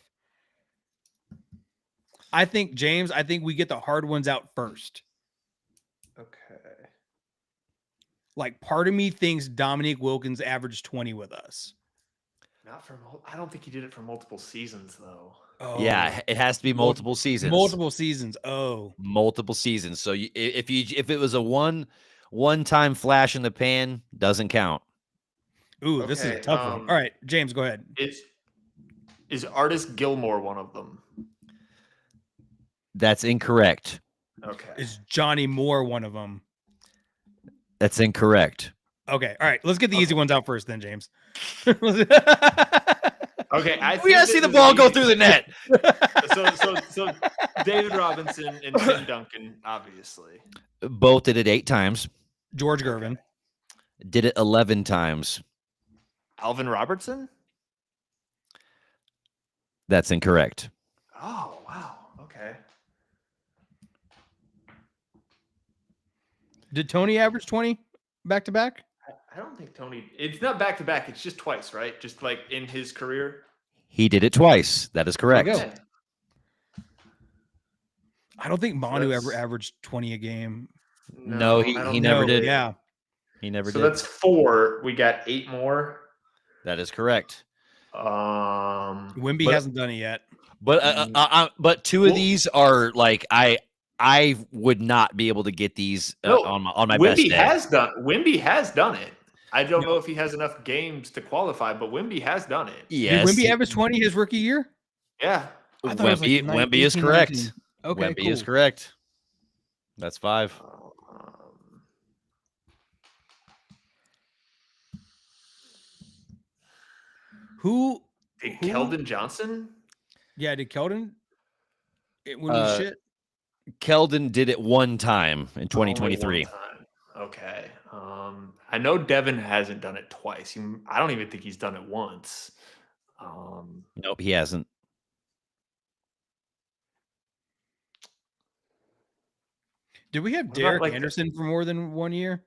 Speaker 3: I think, James, we get the hard ones out first.
Speaker 2: Okay.
Speaker 3: Like, part of me thinks Dominique Wilkins averaged 20 with us.
Speaker 2: I don't think he did it for multiple seasons, though.
Speaker 1: Oh. Yeah, it has to be multiple seasons.
Speaker 3: Multiple seasons. Oh.
Speaker 1: Multiple seasons. So if it was a one-time flash in the pan, doesn't count.
Speaker 3: Ooh, this is a tough one. All right, James, go ahead.
Speaker 2: Is Artis Gilmore one of them?
Speaker 1: That's incorrect.
Speaker 2: Okay.
Speaker 3: Is Johnny Moore one of them?
Speaker 1: That's incorrect.
Speaker 3: Okay. All right. Let's get the easy ones out first then, James.
Speaker 2: Okay.
Speaker 1: We got to see the ball go through the net.
Speaker 2: So David Robinson and Tim Duncan, obviously.
Speaker 1: Both did it 8 times.
Speaker 3: George Gervin.
Speaker 1: Did it 11 times.
Speaker 2: Alvin Robertson?
Speaker 1: That's incorrect.
Speaker 2: Oh, wow. Okay.
Speaker 3: Did Tony average 20 back to back?
Speaker 2: I don't think Tony. It's not back to back. It's just twice, right? Just like in his career.
Speaker 1: He did it twice. That is correct.
Speaker 3: There we go. I don't think Manu
Speaker 2: that's-
Speaker 3: ever averaged 20 a game.
Speaker 1: No,
Speaker 2: I don't
Speaker 1: he never
Speaker 2: think
Speaker 1: did.
Speaker 3: Yeah.
Speaker 1: He never
Speaker 2: So
Speaker 1: did.
Speaker 2: that's 4. We got 8 more.
Speaker 1: That is correct.
Speaker 3: Wemby hasn't done it yet.
Speaker 1: But 2 of these are like I would not be able to get these on my best day.
Speaker 2: Wemby has done it. I don't know if he has enough games to qualify, but Wemby has done it.
Speaker 1: Yes.
Speaker 3: Did Wemby average 20 his rookie year?
Speaker 2: Yeah.
Speaker 3: I thought it was like
Speaker 1: Wemby
Speaker 3: 18,
Speaker 1: is correct.
Speaker 3: 19. Okay,
Speaker 1: Wemby
Speaker 3: cool.
Speaker 1: is correct. That's 5.
Speaker 3: Who?
Speaker 2: Keldon Johnson?
Speaker 3: Yeah, did Keldon? When was shit?
Speaker 1: Keldon did it one time in 2023.
Speaker 2: Okay. I know Devin hasn't done it twice. I don't even think he's done it once.
Speaker 1: Nope, he hasn't.
Speaker 3: Did we have Derek Anderson for more than 1 year?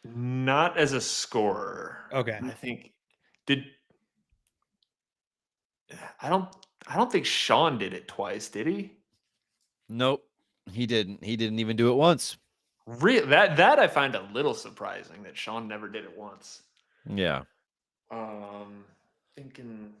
Speaker 2: Not as a scorer.
Speaker 3: Okay.
Speaker 2: I think I don't think Sean did it twice, did he?
Speaker 1: Nope, he didn't. He didn't even do it once.
Speaker 2: That I find a little surprising that Sean never did it once.
Speaker 1: Yeah.
Speaker 2: Thinking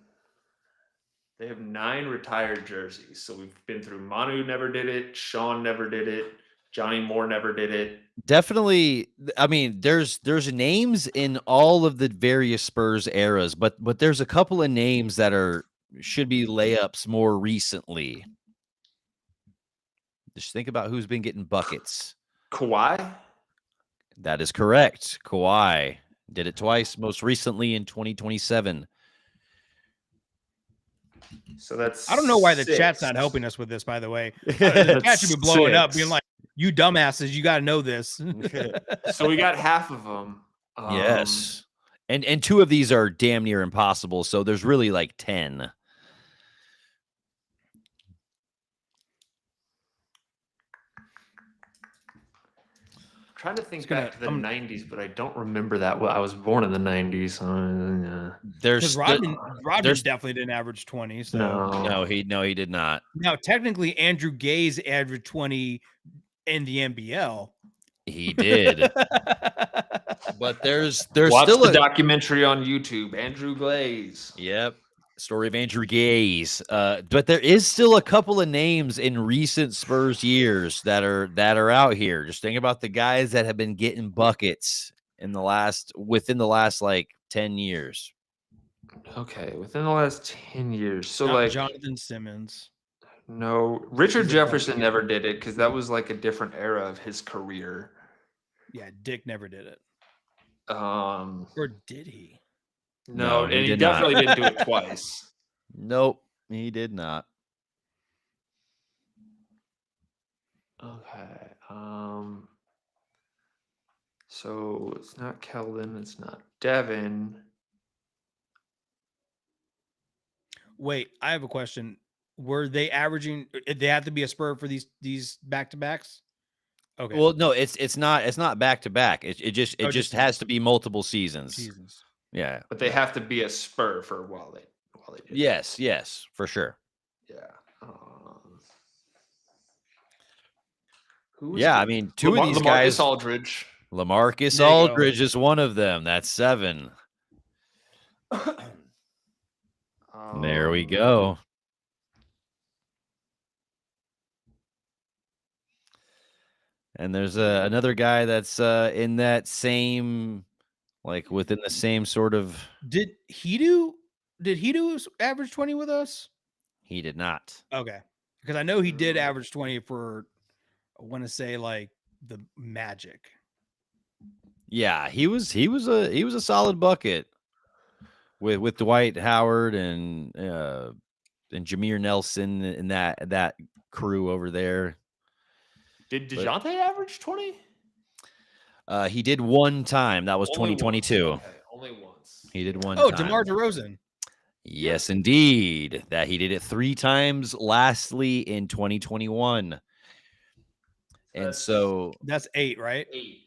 Speaker 2: they have 9 retired jerseys. So we've been through Manu never did it, Sean never did it, Johnny Moore never did it.
Speaker 1: Definitely. I mean, there's names in all of the various Spurs eras, but there's a couple of names that should be layups more recently. Just think about who's been getting buckets.
Speaker 2: Kawhi?
Speaker 1: That is correct. Kawhi did it twice, most recently in 2027.
Speaker 2: So that's
Speaker 3: I don't know why the
Speaker 2: 6.
Speaker 3: chat's not helping us with this, by the way. The chat should be blowing up, being like, you dumbasses, you got to know this.
Speaker 2: So we got half of them.
Speaker 1: Yes. And 2 of these are damn near impossible. So there's really like 10.
Speaker 2: Trying to think back to the 90s, but I don't remember that well. I was born in the 90s.
Speaker 3: Because Rodman definitely didn't average 20. So
Speaker 1: No, he did not.
Speaker 3: Now, technically, Andrew Gaze averaged 20 in the NBL.
Speaker 1: He did. But there's
Speaker 2: Watch
Speaker 1: still
Speaker 2: the documentary on YouTube, Andrew Glaze.
Speaker 1: Yep. Story of Andrew Gaze. But there is still a couple of names in recent Spurs years that are out here. Just think about the guys that have been getting buckets within the last like 10 years.
Speaker 2: Okay, within the last 10 years. So
Speaker 3: Not
Speaker 2: like
Speaker 3: Jonathan Simmons.
Speaker 2: No, Richard Jefferson never did it because that was like a different era of his career.
Speaker 3: Yeah, Dick never did it.
Speaker 2: Or
Speaker 3: did he?
Speaker 2: No, and he definitely didn't do it twice.
Speaker 1: Nope, he did not.
Speaker 2: Okay. So it's not Keldon, it's not Devin.
Speaker 3: Wait, I have a question. Were they averaging? They have to be a Spur for these back-to-backs? Okay.
Speaker 1: Well, no, it's not back to back. It just has to be multiple seasons. Yeah.
Speaker 2: But they have to be a Spur for while they do.
Speaker 1: Yes, for sure.
Speaker 2: Yeah.
Speaker 1: I mean, 2 of these guys.
Speaker 2: Aldridge.
Speaker 1: LaMarcus Aldridge is one of them. That's 7. There we go. And there's another guy that's in that same, like within the same sort of.
Speaker 3: Did he do average 20 with us?
Speaker 1: He did not.
Speaker 3: Okay, because I know he did average 20 for, I want to say, like the Magic.
Speaker 1: Yeah, he was a solid bucket with Dwight Howard and Jameer Nelson and that crew over there.
Speaker 2: Did DeJounte average 20?
Speaker 1: He did one time. That was
Speaker 2: Only
Speaker 1: 2022.
Speaker 2: Once. Okay, only once.
Speaker 1: He did one
Speaker 3: Oh,
Speaker 1: time.
Speaker 3: DeMar DeRozan.
Speaker 1: Yes, indeed. That he did it 3 times, lastly in 2021. And so
Speaker 3: that's 8, right?
Speaker 2: 8.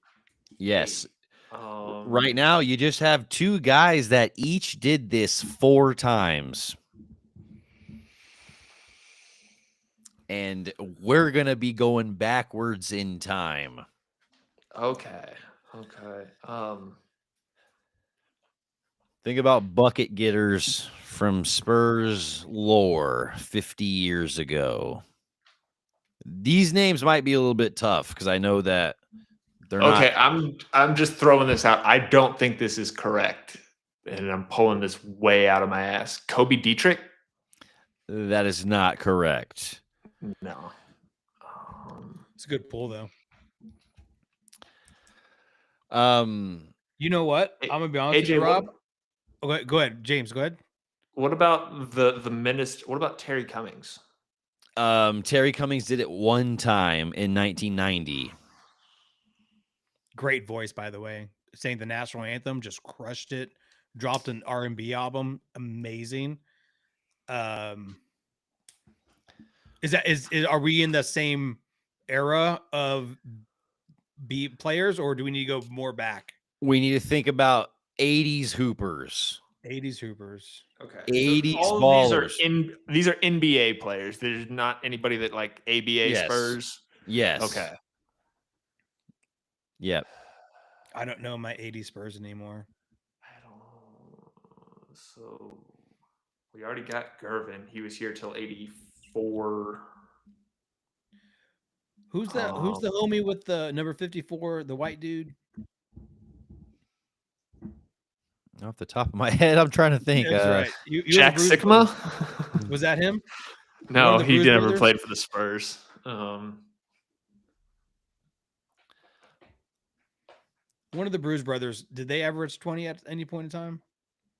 Speaker 1: Yes.
Speaker 2: 8.
Speaker 1: Right now, you just have 2 guys that each did this 4 times. And we're going to be going backwards in time.
Speaker 2: Okay.
Speaker 1: Think about bucket getters from Spurs lore 50 years ago. These names might be a little bit tough because I know that they're
Speaker 2: Okay,
Speaker 1: not.
Speaker 2: I'm just throwing this out. I don't think this is correct, and I'm pulling this way out of my ass. Kobe Dietrich?
Speaker 1: That is not correct.
Speaker 2: No.
Speaker 3: It's a good pull though.
Speaker 1: You
Speaker 3: know what? I'm gonna be honest with you, Rob. Okay, go ahead, James. Go ahead.
Speaker 2: What about the minister? What about Terry Cummings?
Speaker 1: Terry Cummings did it 1 time in 1990.
Speaker 3: Great voice, by the way. Sang the national anthem, just crushed it. Dropped an R&B album, amazing. Are we in the same era of B players, or do we need to go more back?
Speaker 1: We need to think about 80s hoopers.
Speaker 3: 80s hoopers.
Speaker 2: Okay.
Speaker 1: 80s
Speaker 2: so all
Speaker 1: ballers.
Speaker 2: These are NBA players. There's not anybody that like ABA Spurs.
Speaker 1: Yes.
Speaker 2: Okay.
Speaker 1: Yep.
Speaker 3: I don't know my 80s Spurs anymore.
Speaker 2: I don't know. So we already got Gervin. He was here till 84.
Speaker 3: Who's the homie with the number 54, the white dude?
Speaker 1: Off the top of my head, I'm trying to think.
Speaker 3: That's right.
Speaker 2: Jack Sigma?
Speaker 3: Was that him?
Speaker 2: No, he never played for the Spurs.
Speaker 3: One of the Bruce brothers, did they average 20 at any point in time?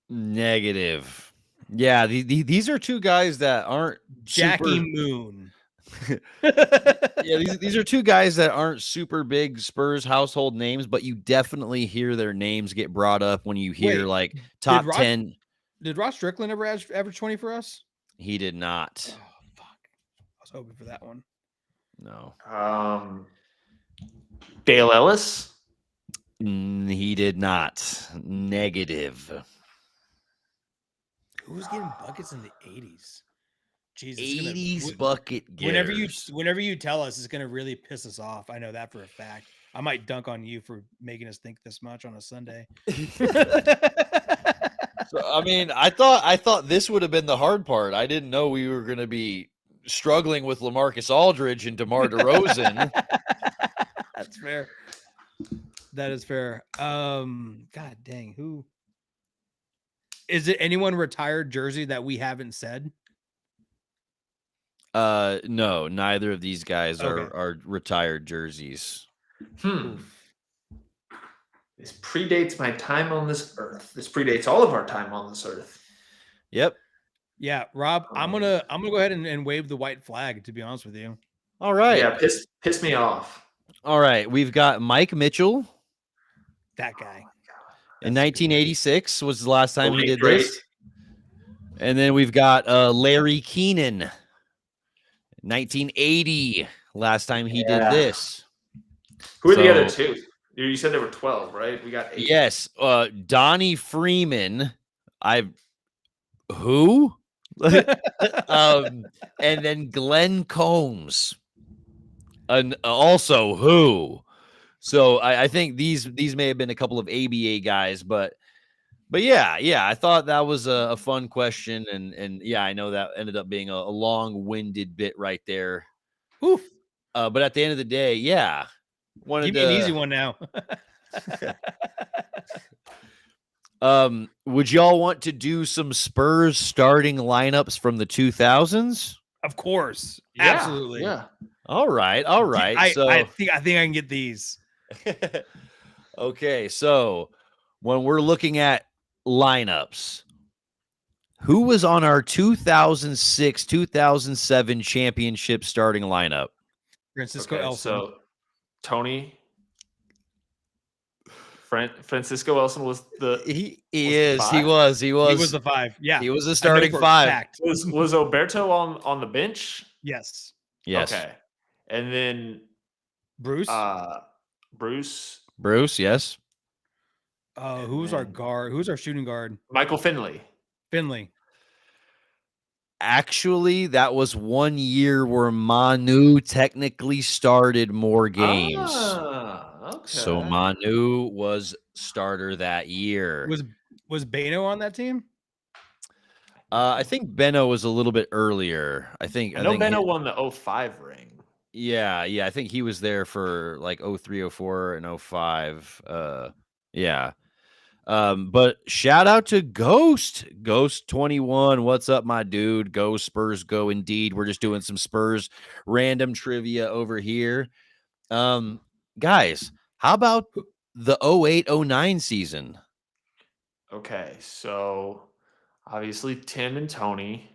Speaker 1: Negative. Yeah, these are 2 guys that aren't
Speaker 3: Jackie Moon.
Speaker 1: Yeah, these are 2 guys that aren't super big Spurs household names, but you definitely hear their names get brought up when you hear like top 10.
Speaker 3: Did Ross Strickland ever average 20 for us?
Speaker 1: He did not.
Speaker 3: Oh, fuck. I was hoping for that one.
Speaker 1: No.
Speaker 2: Dale Ellis?
Speaker 1: He did not. Negative.
Speaker 3: Who was getting buckets in the 80s? Jesus,
Speaker 1: 80s bucket getters.
Speaker 3: Whenever you tell us, it's gonna really piss us off. I know that for a fact. I might dunk on you for making us think this much on a Sunday.
Speaker 1: So, I mean, I thought this would have been the hard part. I didn't know we were going to be struggling with LaMarcus Aldridge and DeMar DeRozan.
Speaker 3: That's fair. That is fair. God dang, who is it? Anyone retired jersey that we haven't said?
Speaker 1: No, neither of these guys are retired jerseys.
Speaker 2: This predates my time on this earth. This predates all of our time on this earth.
Speaker 1: Yep.
Speaker 3: Yeah, Rob, I'm gonna go ahead and wave the white flag, to be honest with you.
Speaker 1: All right.
Speaker 2: Yeah, piss me off.
Speaker 1: All right. We've got Mike Mitchell.
Speaker 3: That guy.
Speaker 1: In 1986 was the last time he did this. And then we've got Larry Keenan. 1980, last time he did this.
Speaker 2: Who are the other 2? You said there were 12, right? We got 8.
Speaker 1: Yes. Donnie Freeman. Who? And then Glenn Combs. And also who? So I think these may have been a couple of ABA guys, but yeah, I thought that was a fun question, and yeah, I know that ended up being a long-winded bit right there.
Speaker 3: Oof.
Speaker 1: But at the end of the day, yeah.
Speaker 3: Give me an easy one now.
Speaker 1: Would y'all want to do some Spurs starting lineups from the 2000s?
Speaker 3: Of course.
Speaker 2: Yeah,
Speaker 3: absolutely.
Speaker 2: Yeah.
Speaker 1: All right.
Speaker 3: I think I can get these.
Speaker 1: Okay, so when we're looking at lineups, who was on our 2006-2007 championship starting
Speaker 3: Francisco Elson.
Speaker 2: So Tony, Francisco Wilson was the
Speaker 1: He
Speaker 2: the
Speaker 1: is. He
Speaker 2: five?
Speaker 1: was.
Speaker 3: He was the 5. Yeah.
Speaker 1: He was a
Speaker 3: I know
Speaker 1: starting
Speaker 3: for a
Speaker 1: 5.
Speaker 3: fact.
Speaker 2: Was Oberto on the bench?
Speaker 3: Yes.
Speaker 1: Yes.
Speaker 2: Okay. And then
Speaker 3: Bruce.
Speaker 2: Bruce,
Speaker 1: yes.
Speaker 3: Who's our guard? Who's our shooting guard?
Speaker 2: Michael Finley.
Speaker 1: Actually, that was 1 year where Manu technically started more games.
Speaker 2: Okay.
Speaker 1: So Manu was starter that year.
Speaker 3: Was Bano on that team?
Speaker 1: I think Benno was a little bit earlier. I know
Speaker 2: Benno won the 05 ring.
Speaker 1: Yeah. I think he was there for like 03, 04, and 05. Yeah. But shout out to Ghost 21. What's up, my dude? Go Spurs, go indeed. We're just doing some Spurs random trivia over here. Guys, how about the 08-09 season?
Speaker 2: Okay, so obviously Tim and Tony.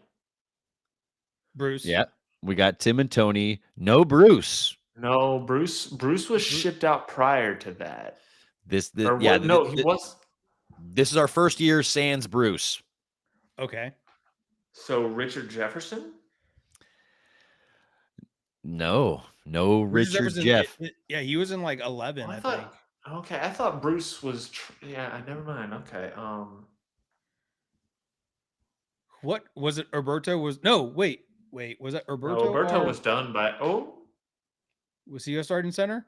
Speaker 3: Bruce.
Speaker 1: Yeah, we got Tim and Tony. No Bruce.
Speaker 2: No, Bruce was shipped out prior to that.
Speaker 1: He was. This is our first year sans Bruce.
Speaker 3: Okay.
Speaker 2: So Richard Jefferson?
Speaker 1: No, Richard Jeff.
Speaker 3: Yeah, he was in like 11, I think.
Speaker 2: Okay, I thought Bruce was. Never mind. Okay.
Speaker 3: What was it? Roberto was no. Wait. Was that Roberto?
Speaker 2: No, Roberto was done by.
Speaker 3: Was he a starting center?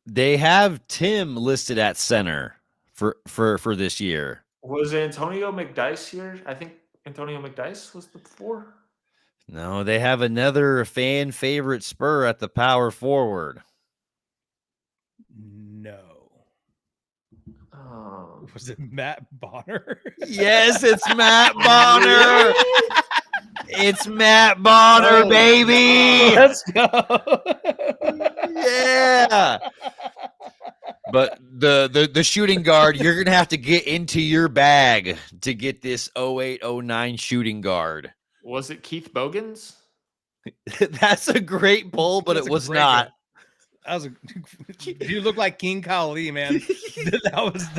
Speaker 1: They have Tim listed at center for this year.
Speaker 2: Was Antonio McDyess here? I think Antonio McDyess was the 4.
Speaker 1: No, they have another fan favorite Spur at the power forward.
Speaker 3: No. Was it Matt Bonner?
Speaker 1: Yes, it's Matt Bonner. It's Matt Bonner, baby.
Speaker 3: Let's go.
Speaker 1: Yeah. But the shooting guard, you're gonna have to get into your bag to get this 08-09 shooting guard.
Speaker 2: Was it Keith Bogans?
Speaker 1: That's a great pull, but it was not.
Speaker 3: You look like King Kali, man. that was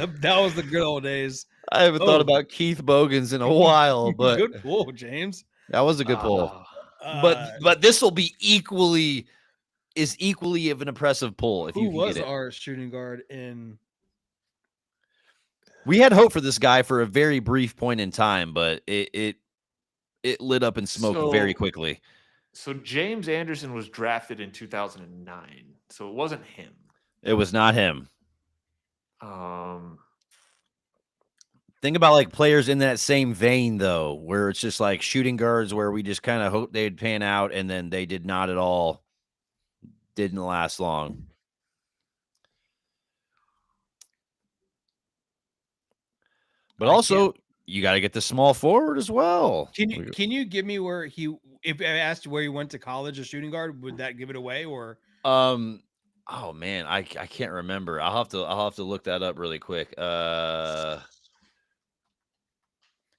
Speaker 3: the good old days.
Speaker 1: I haven't thought about Keith Bogans in a while, but
Speaker 3: good pull, James.
Speaker 1: That was a good pull. But this will be equally of an impressive pull. If you
Speaker 3: was our shooting guard in?
Speaker 1: We had hope for this guy for a very brief point in time, but it lit up in smoke very quickly.
Speaker 2: So James Anderson was drafted in 2009. So it wasn't him.
Speaker 1: It was not him. Think about like players in that same vein, though, where it's just like shooting guards where we just kind of hoped they'd pan out, and then they did not at all. Didn't last long. But also, you got to get the small forward as well.
Speaker 3: Can you give me where if I asked you where he went to college, a shooting guard, would that give it away or?
Speaker 1: Oh man, I can't remember. I'll have to look that up really quick.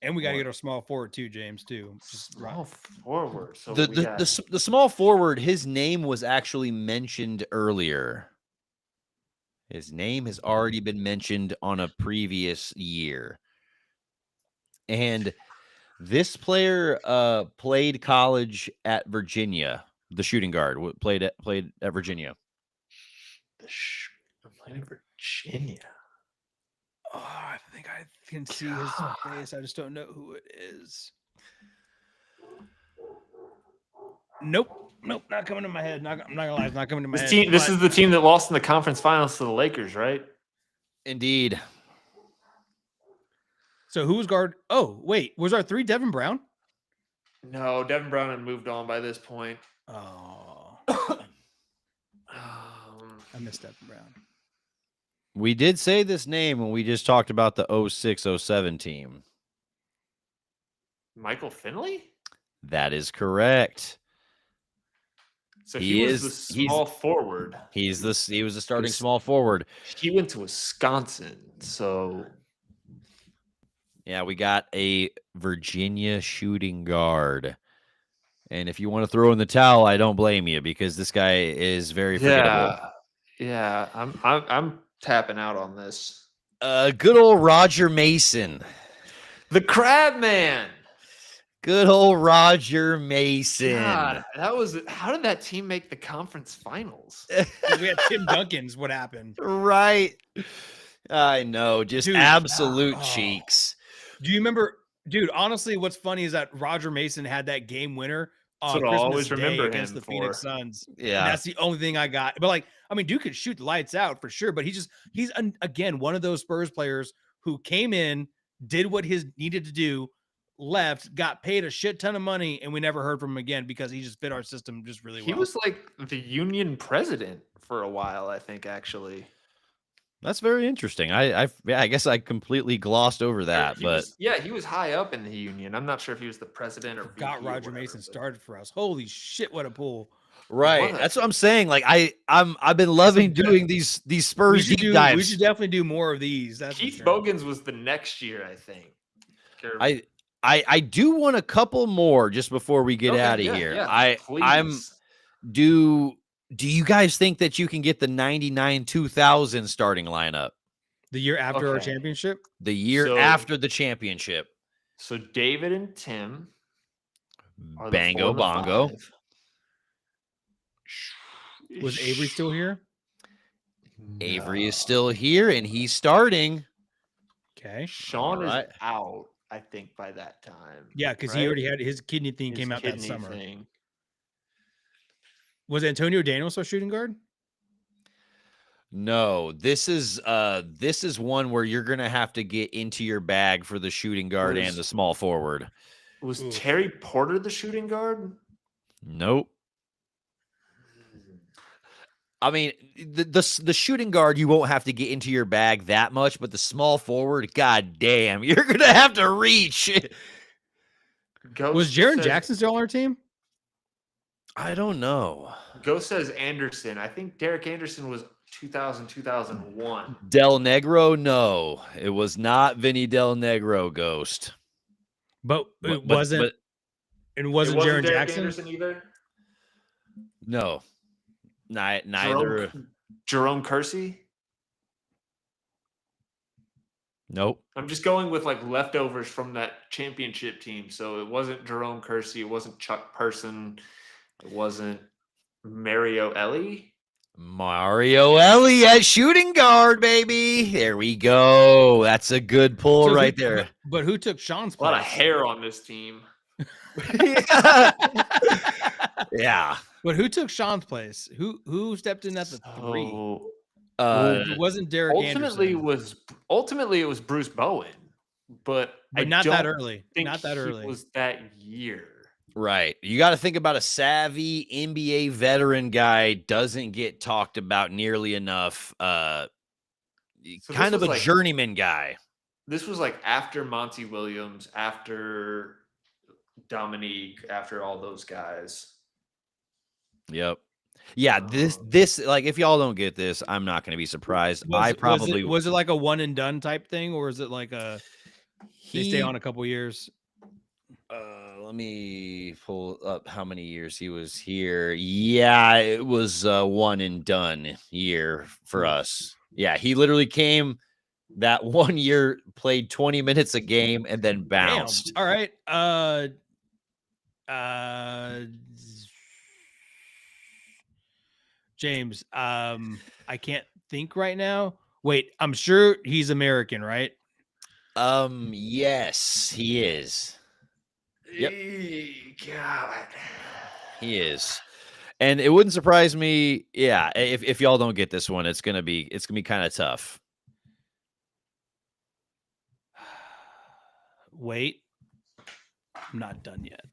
Speaker 3: And we got to get our small forward too, James, too.
Speaker 2: Small forward. So
Speaker 1: the small forward, his name was actually mentioned earlier. His name has already been mentioned on a previous year. And this player played college at Virginia. The shooting guard played at Virginia.
Speaker 2: Playing Virginia.
Speaker 3: Oh, I think I can see his face. I just don't know who it is. Nope, not coming to my head. I'm not gonna lie, it's not coming to my head.
Speaker 2: This is the team that lost in the conference finals to the Lakers, right?
Speaker 1: Indeed.
Speaker 3: So who's guard? Oh, wait, was our 3 Devin Brown?
Speaker 2: No, Devin Brown had moved on by this point.
Speaker 3: Oh, I missed Devin Brown.
Speaker 1: We did say this name when we just talked about the 06-07 team.
Speaker 2: Michael Finley?
Speaker 1: That is correct.
Speaker 2: So he was the small forward.
Speaker 1: He was the starting small forward.
Speaker 2: He went to Wisconsin, so
Speaker 1: yeah, we got a Virginia shooting guard. And if you want to throw in the towel, I don't blame you because this guy is very forgettable.
Speaker 2: Yeah, I'm tapping out on this.
Speaker 1: Good old Roger Mason.
Speaker 2: The Crab Man.
Speaker 1: Good old Roger Mason.
Speaker 2: God, how did that team make the conference finals?
Speaker 3: We had Tim Duncan's. What happened?
Speaker 1: Right. I know. Just
Speaker 3: Dude,
Speaker 1: absolute cheeks.
Speaker 3: Do you remember, dude? Honestly, what's funny is that Roger Mason had that game winner on
Speaker 2: That's what I'll
Speaker 3: Christmas
Speaker 2: always
Speaker 3: Day
Speaker 2: remember
Speaker 3: against
Speaker 2: him
Speaker 3: the
Speaker 2: for.
Speaker 3: Phoenix Suns.
Speaker 1: Yeah.
Speaker 3: And that's the only thing I got. But like, I mean, dude could shoot the lights out for sure. But he's again one of those Spurs players who came in, did what he needed to do, left, got paid a shit ton of money, and we never heard from him again because he just fit our system just really well.
Speaker 2: He was like the union president for a while, I think, actually.
Speaker 1: That's very interesting. I guess I completely glossed over that,
Speaker 2: He was high up in the union. I'm not sure if he was the president or
Speaker 3: got Roger Mason started for us. Holy shit, what a pull!
Speaker 1: Right, that's what I'm saying. Like I've been loving doing these Spurs deep dives.
Speaker 3: We should definitely do more of these. That's
Speaker 2: Keith Bogans was the next year, I think.
Speaker 1: I do want a couple more just before we get out of here.
Speaker 2: Yeah,
Speaker 1: Do you guys think that you can get the 99-2000 starting lineup?
Speaker 3: The year after our championship?
Speaker 1: The year after the championship.
Speaker 2: So David and Tim are
Speaker 1: Bango Bongo.
Speaker 3: Was Avery still here?
Speaker 1: Avery is still here, and he's starting.
Speaker 3: Okay.
Speaker 2: Sean is out, I think, by that time.
Speaker 3: Yeah, because he already had his kidney thing came out that summer. Was Antonio Daniels our shooting guard?
Speaker 1: No, this is one where you're gonna have to get into your bag for the shooting guard and the small forward.
Speaker 2: Was Terry Porter the shooting guard?
Speaker 1: Nope. I mean, the shooting guard you won't have to get into your bag that much, but the small forward, god damn, you're gonna have to reach.
Speaker 3: Was Jaren Jackson still on our team?
Speaker 1: I don't know.
Speaker 2: Ghost says Anderson. I think Derek Anderson was 2000-2001.
Speaker 1: Del Negro, no, it was not Vinny Del Negro. Ghost,
Speaker 3: but it wasn't. It wasn't Jaren Jackson
Speaker 2: Anderson either.
Speaker 1: No, neither.
Speaker 2: Jerome Kersey.
Speaker 1: Nope.
Speaker 2: I'm just going with like leftovers from that championship team. So it wasn't Jerome Kersey. It wasn't Chuck Person. It wasn't Mario Ellie.
Speaker 1: Mario Ellie at shooting guard, baby. There we go. That's a good pull right there.
Speaker 3: But who took Sean's place?
Speaker 2: A lot of hair on this team.
Speaker 1: Yeah.
Speaker 3: But who took Sean's place? Who stepped in at the 3? It wasn't Derek
Speaker 2: ultimately
Speaker 3: Anderson.
Speaker 2: Ultimately, it was Bruce Bowen. But
Speaker 3: not that early.
Speaker 2: Not that early. It was that year.
Speaker 1: Right. You got to think about a savvy NBA veteran guy doesn't get talked about nearly enough. Kind of a journeyman guy.
Speaker 2: This was like after Monty Williams, after Dominique, after all those guys.
Speaker 1: Yep. Yeah, this like if y'all don't get this, I'm not going to be surprised. Was
Speaker 3: it like a one and done type thing, or is it like they stay on a couple years?
Speaker 1: Let me pull up how many years he was here. Yeah, it was a one and done year for us. Yeah, he literally came that 1 year, played 20 minutes a game, and then bounced.
Speaker 3: Damn. All right. James, I can't think right now. Wait, I'm sure he's American, right?
Speaker 1: Yes, he is. Yep.
Speaker 2: God.
Speaker 1: He is. And it wouldn't surprise me, yeah, if y'all don't get this one, it's gonna be kind of tough.
Speaker 3: Wait. I'm not done yet.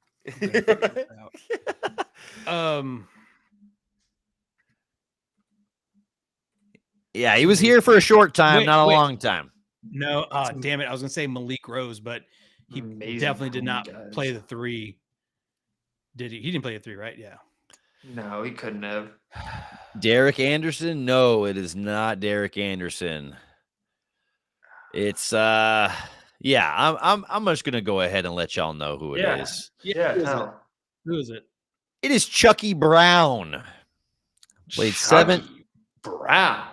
Speaker 1: Yeah, he was here for a short time, not a long time.
Speaker 3: No, damn it. I was gonna say Malik Rose, but he definitely did not play the 3. Did he? He didn't play the 3, right? Yeah.
Speaker 2: No, he couldn't have.
Speaker 1: Derek Anderson? No, it is not Derek Anderson. It's yeah, I'm just gonna go ahead and let y'all know who it is.
Speaker 2: Yeah,
Speaker 3: who is it?
Speaker 1: It is Chucky Brown. Played 7
Speaker 2: Brown.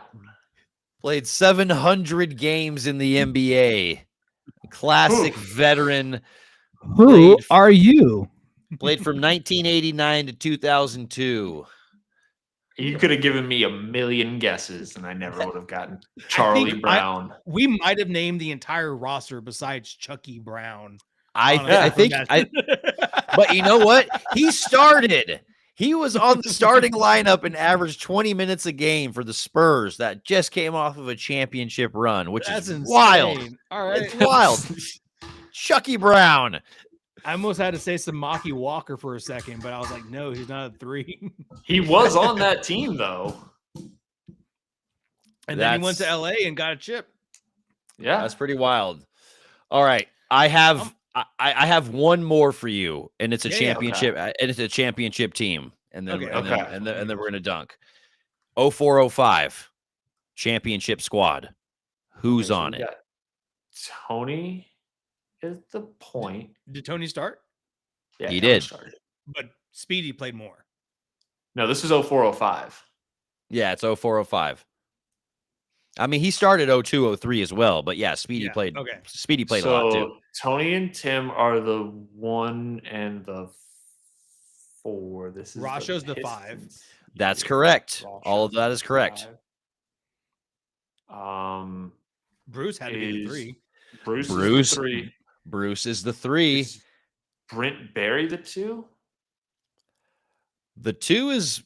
Speaker 1: Played 700 games in the NBA. Classic veteran.
Speaker 4: Who are you?
Speaker 1: Played from 1989 to 2002.
Speaker 2: You could have given me a million guesses, and I never would have gotten Charlie Brown.
Speaker 3: We might have named the entire roster besides Chucky Brown.
Speaker 1: I think, but you know what? He started. He was on the starting lineup and averaged 20 minutes a game for the Spurs that just came off of a championship run, which is insane. Wild.
Speaker 3: All right.
Speaker 1: It's wild. Chucky Brown.
Speaker 3: I almost had to say Samaki Walker for a second, but I was like, no, he's not a 3.
Speaker 2: He was on that team, though.
Speaker 3: And then he went to LA and got a chip.
Speaker 2: Yeah.
Speaker 1: That's pretty wild. All right. I have one more for you, and it's a championship, and it's a championship team. And then, and then we're going to dunk. 0405 championship squad. Who's on it?
Speaker 2: Tony is the point.
Speaker 3: Did Tony start?
Speaker 2: Yeah,
Speaker 1: he did.
Speaker 2: Started.
Speaker 3: But Speedy played more.
Speaker 2: No, this is 0405.
Speaker 1: Yeah, it's 0405. I mean, he started 0203 as well, but yeah, Speedy played. Okay, Speedy played a lot too.
Speaker 2: Tony and Tim are the 1 and the 4. This is
Speaker 3: Rasho's the 5.
Speaker 1: That's correct. All of that is correct.
Speaker 3: Bruce had to be the 3.
Speaker 2: Bruce is the 3.
Speaker 1: Bruce is the 3.
Speaker 2: Is Brent Barry the 2?
Speaker 1: The 2 is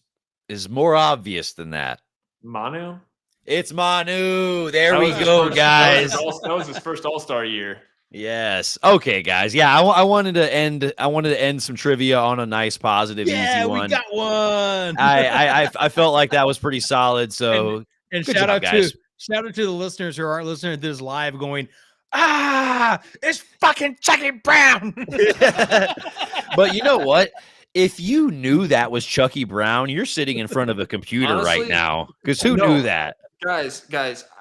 Speaker 1: more obvious than that.
Speaker 2: Manu?
Speaker 1: It's Manu. There we go, guys.
Speaker 2: That was his first All-Star year.
Speaker 1: Yes. Okay, guys. Yeah, I wanted to end some trivia on a nice, positive, easy one.
Speaker 3: Yeah, we got one.
Speaker 1: I felt like that was pretty solid. So
Speaker 3: and shout out to the listeners who aren't listening to this live, going, it's fucking Chucky Brown.
Speaker 1: But you know what? If you knew that was Chucky Brown, you're sitting in front of a computer right now. Because who knew that?
Speaker 2: Guys,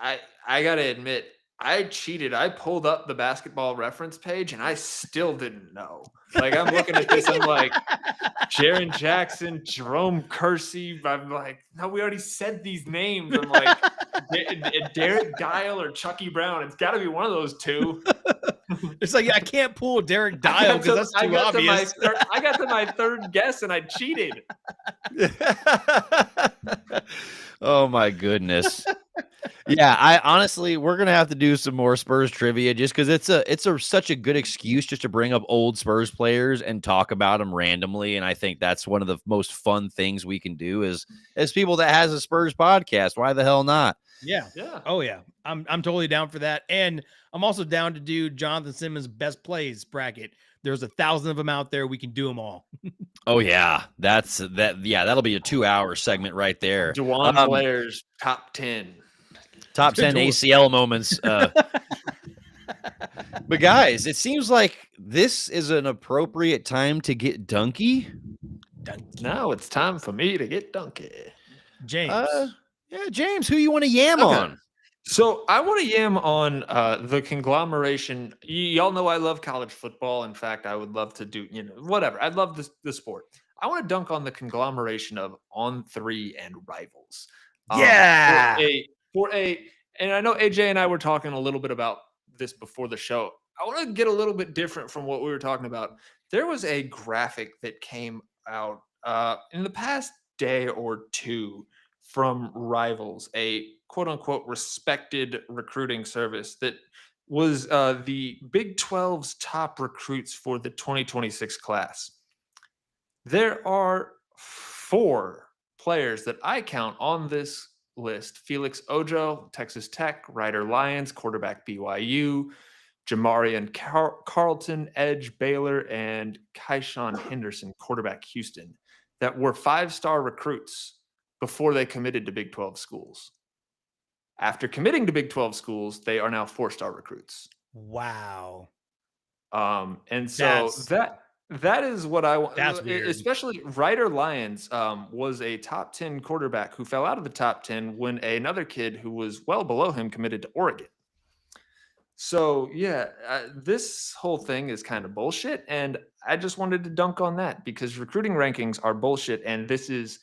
Speaker 2: I gotta admit, I cheated. I pulled up the Basketball Reference page, and I still didn't know. Like, I'm looking at this, I'm like, Jaren Jackson, Jerome Kersey. I'm like, no, we already said these names. I'm like, Derek Dial or Chucky Brown. It's got to be one of those two.
Speaker 3: It's like, I can't pull Derek Dial because that's too obvious.
Speaker 2: I got to my third guess, and I cheated.
Speaker 1: Oh my goodness. Yeah, I honestly, we're gonna have to do some more Spurs trivia just because it's such a good excuse just to bring up old Spurs players and talk about them randomly. And I think that's one of the most fun things we can do as people that has a Spurs podcast. Why the hell not?
Speaker 3: Yeah. Oh yeah, I'm totally down for that, and I'm also down to do Jonathan Simmons' best plays bracket. There's 1,000 of them out there. We can do them all.
Speaker 1: Oh yeah, that'll be a 2-hour segment right there.
Speaker 2: DeJuan Blair's top 10
Speaker 1: ACL moments. But guys, it seems like this is an appropriate time to get dunky.
Speaker 2: Now it's time for me to get dunky.
Speaker 3: James.
Speaker 1: James, who you want to yam on?
Speaker 2: So I want to yam on the conglomeration. Y'all know I love college football. In fact, I would love to do, whatever. I love the sport. I want to dunk on the conglomeration of On3 and Rivals.
Speaker 3: Yeah.
Speaker 2: And I know AJ and I were talking a little bit about this before the show. I want to get a little bit different from what we were talking about. There was a graphic that came out in the past day or two from Rivals, a quote unquote respected recruiting service that was the Big 12's top recruits for the 2026 class. There are 4 players that I count on this list: Felix Ojo, Texas Tech; Ryder Lyons, quarterback BYU; Jamarian Carlton, edge Baylor; and Kaishan Henderson, quarterback Houston, that were 5-star recruits before they committed to Big 12 schools. After committing to Big 12 schools, they are now 4-star recruits.
Speaker 3: Wow.
Speaker 2: And so that is what I want.
Speaker 3: That's weird.
Speaker 2: Especially Ryder Lyons was a top 10 quarterback who fell out of the top 10 when another kid who was well below him committed to Oregon. So yeah, this whole thing is kind of bullshit. And I just wanted to dunk on that because recruiting rankings are bullshit. And this is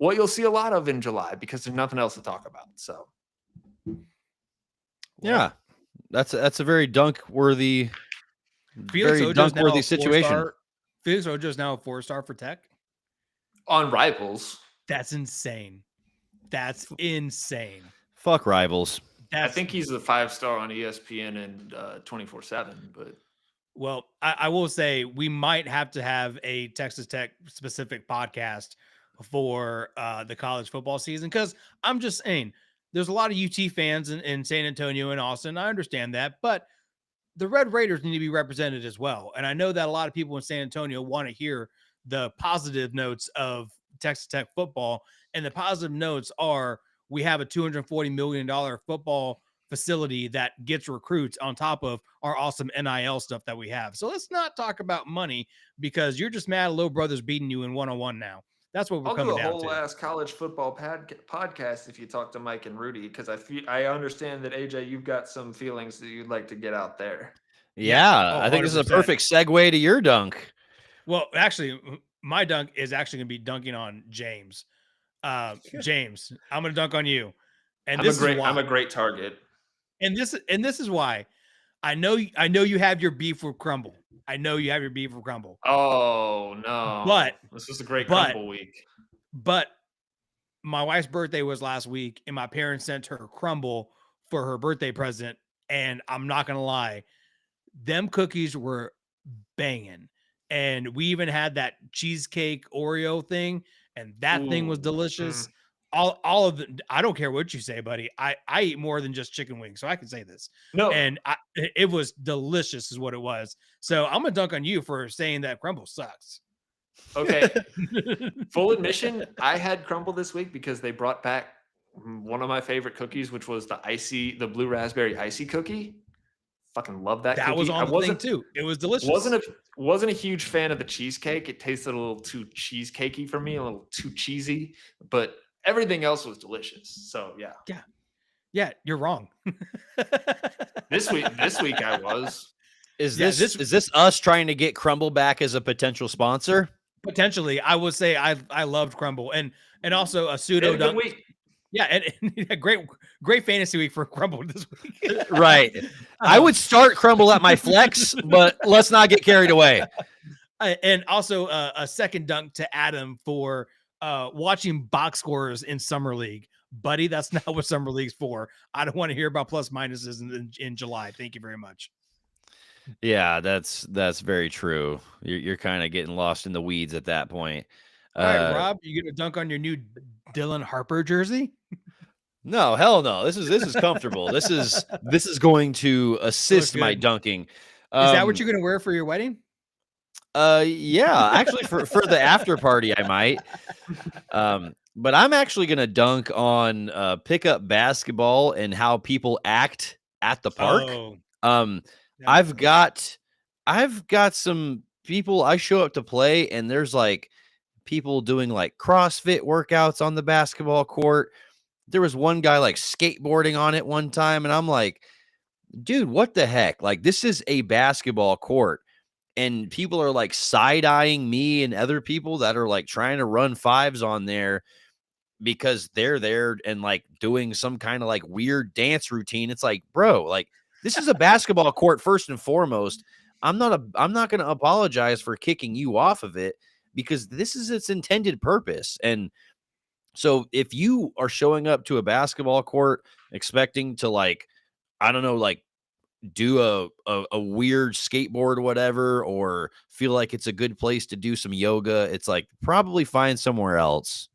Speaker 2: what you'll see a lot of in July because there's nothing else to talk about. So,
Speaker 1: yeah, that's a very dunk-worthy,
Speaker 3: Felix
Speaker 1: very
Speaker 3: Ojo's now
Speaker 1: dunk-worthy
Speaker 3: a
Speaker 1: situation.
Speaker 3: 4-star. Felix Ojo's now a 4-star for Tech.
Speaker 2: on Rivals,
Speaker 3: That's insane. That's insane.
Speaker 1: Fuck Rivals.
Speaker 2: I think he's a 5-star on ESPN and 24/7. But
Speaker 3: well, I will say we might have to have a Texas Tech specific podcast for the college football season, because I'm just saying there's a lot of UT fans in San Antonio and Austin. I understand that, but the Red Raiders need to be represented as well. And I know that a lot of people in San Antonio want to hear the positive notes of Texas Tech football. And the positive notes are we have a $240 million football facility that gets recruits on top of our awesome NIL stuff that we have. So let's not talk about money, because you're just mad Low Brothers beating you in one-on-one now. That's what we're
Speaker 2: I'll
Speaker 3: coming
Speaker 2: do a
Speaker 3: down
Speaker 2: whole
Speaker 3: to.
Speaker 2: ass college football podcast if you talk to Mike and Rudy, because I understand that AJ, you've got some feelings that you'd like to get out there.
Speaker 1: Yeah,
Speaker 3: Oh,
Speaker 1: I think this is a
Speaker 3: 100%.
Speaker 1: perfect segue to your dunk.
Speaker 3: Well, actually, my dunk is actually going to be dunking on James. James, I'm going to dunk on you. And
Speaker 2: I'm a great target.
Speaker 3: And this is why I know you have your beef with Crumble. I know you have your beef with Crumble.
Speaker 2: Oh no!
Speaker 3: But
Speaker 2: this was a great Crumble week.
Speaker 3: But my wife's birthday was last week, and my parents sent her Crumble for her birthday present. And I'm not gonna lie, them cookies were banging. And we even had that cheesecake Oreo thing, and that thing was delicious. All of the, I don't care what you say, buddy. I eat more than just chicken wings, so I can say this.
Speaker 2: No,
Speaker 3: and it was delicious, is what it was. So I'm gonna dunk on you for saying that Crumble sucks.
Speaker 2: Okay, full admission, I had Crumble this week because they brought back one of my favorite cookies, which was the blue raspberry icy cookie. Fucking love that.
Speaker 3: That
Speaker 2: cookie.
Speaker 3: was on the thing too. It was delicious.
Speaker 2: Wasn't a huge fan of the cheesecake. It tasted a little too cheesecakey for me, a little too cheesy, but everything else was delicious. So
Speaker 3: yeah, you're wrong.
Speaker 2: This week I was.
Speaker 1: Is this us trying to get Crumble back as a potential sponsor?
Speaker 3: Potentially, I would say I loved Crumble, and also a pseudo dunk. Yeah, and great fantasy week for Crumble this week.
Speaker 1: Right. I would start Crumble at my flex, but let's not get carried away.
Speaker 3: And also a second dunk to Adam for watching box scores in Summer League. Buddy, that's not what Summer League's for. I don't want to hear about plus minuses in July. Thank you very much.
Speaker 1: Yeah, that's very true. You're kind of getting lost in the weeds at that point.
Speaker 3: All right, Rob, you gonna dunk on your new Dylan Harper jersey?
Speaker 1: No, hell no. This is comfortable. This is going to assist my dunking.
Speaker 3: Is that what you're gonna wear for your wedding?
Speaker 1: Yeah, actually for the after party I might. But I'm actually gonna dunk on pickup basketball and how people act at the park. I've got some people I show up to play, and there's like people doing like CrossFit workouts on the basketball court. There was one guy like skateboarding on it one time, and I'm like, dude, what the heck? Like, this is a basketball court, and people are like side-eyeing me and other people that are like trying to run fives on there because they're there and like doing some kind of like weird dance routine. It's like, bro, like, this is a basketball court first and foremost. I'm not going to apologize for kicking you off of it, because this is its intended purpose. And so if you are showing up to a basketball court expecting to like, I don't know, like do a weird skateboard or whatever, or feel like it's a good place to do some yoga, it's like, probably find somewhere else.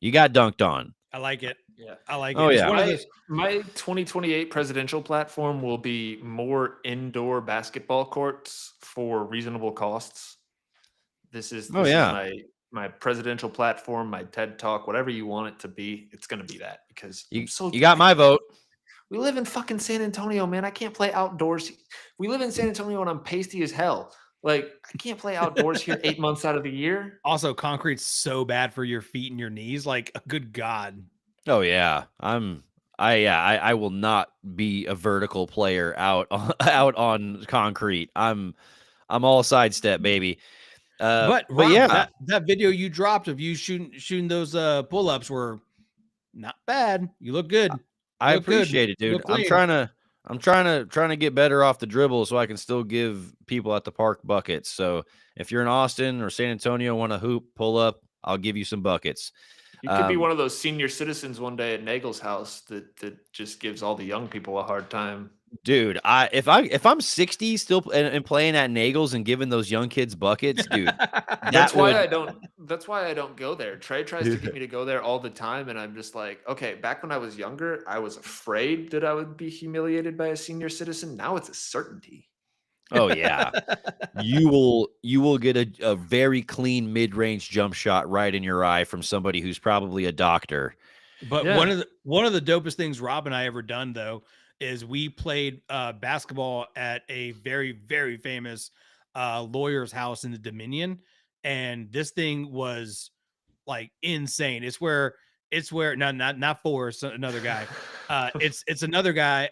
Speaker 1: You got dunked on.
Speaker 3: I like it.
Speaker 2: Yeah,
Speaker 3: I like it.
Speaker 1: Oh, yeah.
Speaker 2: My 2028 presidential platform will be more indoor basketball courts for reasonable costs. This is my presidential platform, my TED Talk, whatever you want it to be. It's going to be that, because
Speaker 1: you got my vote.
Speaker 2: We live in fucking San Antonio, man. I can't play outdoors. We live in San Antonio and I'm pasty as hell. Like, I can't play outdoors here 8 months out of the year.
Speaker 3: Also, concrete's so bad for your feet and your knees. Like, good God.
Speaker 1: Oh yeah. I will not be a vertical player out on concrete. I'm all sidestep, baby.
Speaker 3: But
Speaker 1: but
Speaker 3: Rob,
Speaker 1: yeah,
Speaker 3: that video you dropped of you shooting those pull-ups were not bad. You look good.
Speaker 1: I
Speaker 3: Look good.
Speaker 1: appreciate it,
Speaker 3: You
Speaker 1: dude.
Speaker 3: look
Speaker 1: I'm
Speaker 3: clean.
Speaker 1: trying to get better off the dribble so I can still give people at the park buckets. So if you're in Austin or San Antonio, want to hoop, pull up, I'll give you some buckets.
Speaker 2: You could be one of those senior citizens one day at Nagel's house that just gives all the young people a hard time.
Speaker 1: Dude, if I'm 60 still and playing at Nagel's and giving those young kids buckets, dude,
Speaker 2: That's why I don't go there. Trey tries to get me to go there all the time, and I'm just like, okay, back when I was younger, I was afraid that I would be humiliated by a senior citizen. Now it's a certainty.
Speaker 1: Oh yeah. You will get a very clean mid-range jump shot right in your eye from somebody who's probably a doctor.
Speaker 3: But
Speaker 2: Yeah.
Speaker 3: one of the dopest things Rob and I ever done though is we played basketball at a very, very famous lawyer's house in the Dominion, and this thing was like insane. It's where not Forrest, another guy. It's another guy.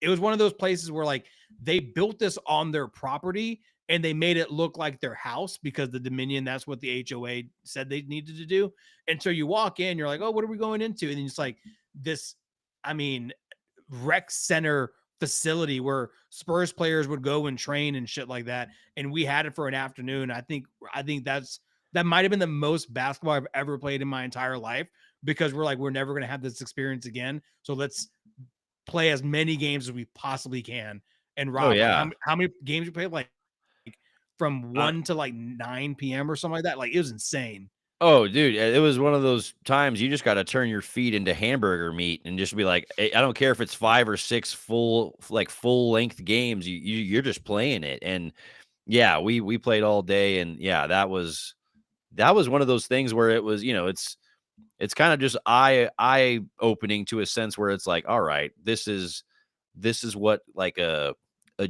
Speaker 3: It was one of those places where like they built this on their property and they made it look like their house because the Dominion, that's what the HOA said they needed to do. And so you walk in, you're like, oh, what are we going into? And then it's like this, I mean, rec center facility where Spurs players would go and train and shit like that. And we had it for an afternoon. I think that might have been the most basketball I've ever played in my entire life because we're like, we're never going to have this experience again. So let's play as many games as we possibly can. And Rob,
Speaker 1: yeah.
Speaker 3: like, how many games you played? Like from 1 to like 9 p.m. or something like that. Like it was insane.
Speaker 1: Oh, dude, it was one of those times you just got to turn your feet into hamburger meat and just be like, I don't care if it's 5 or 6 full length games. You're just playing it. And yeah, we played all day. And yeah, that was one of those things where it was, it's kind of just eye opening to a sense where it's like, all right, this is what like a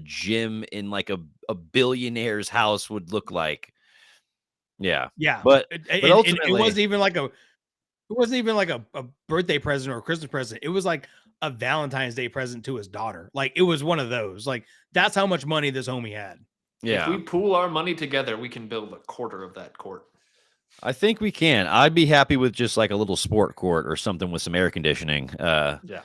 Speaker 1: gym in like a billionaire's house would look like. Yeah.
Speaker 3: Yeah.
Speaker 1: But
Speaker 3: ultimately,
Speaker 1: ultimately,
Speaker 3: it wasn't even like a birthday present or a Christmas present. It was like a Valentine's Day present to his daughter. Like it was one of those. Like that's how much money this homie had.
Speaker 1: yeah.
Speaker 2: If we pool our money together, we can build a quarter of that court.
Speaker 1: I think we can. I'd be happy with just like a little sport court or something with some air conditioning.
Speaker 2: Yeah.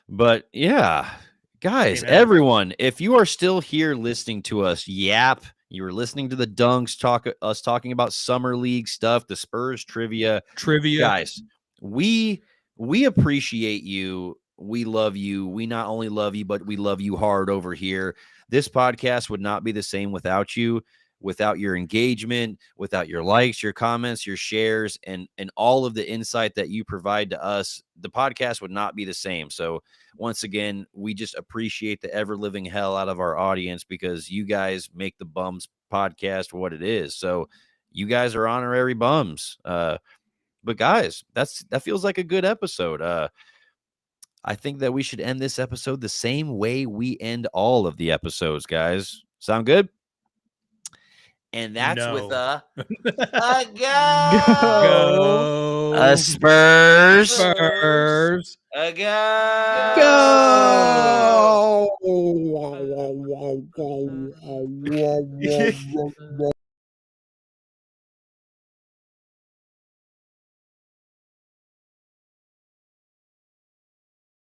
Speaker 1: But yeah, guys,
Speaker 3: Amen.
Speaker 1: everyone, if you are still here listening to us yap, you were listening to the Dunks talking about summer league stuff, the Spurs trivia. Guys, we appreciate you. We love you. We not only love you, but we love you hard over here. This podcast would not be the same without you, without your engagement, without your likes, your comments, your shares, and all of the insight that you provide to us. The podcast would not be the same. So once again, we just appreciate the ever living hell out of our audience because you guys make the Bums podcast what it is. So you guys are honorary bums. But guys, that feels like a good episode. I think that we should end this episode the same way we end all of the episodes, guys. Sound good? And that's with a
Speaker 3: Go.
Speaker 1: a Spurs.
Speaker 3: Spurs.
Speaker 1: A
Speaker 4: Go.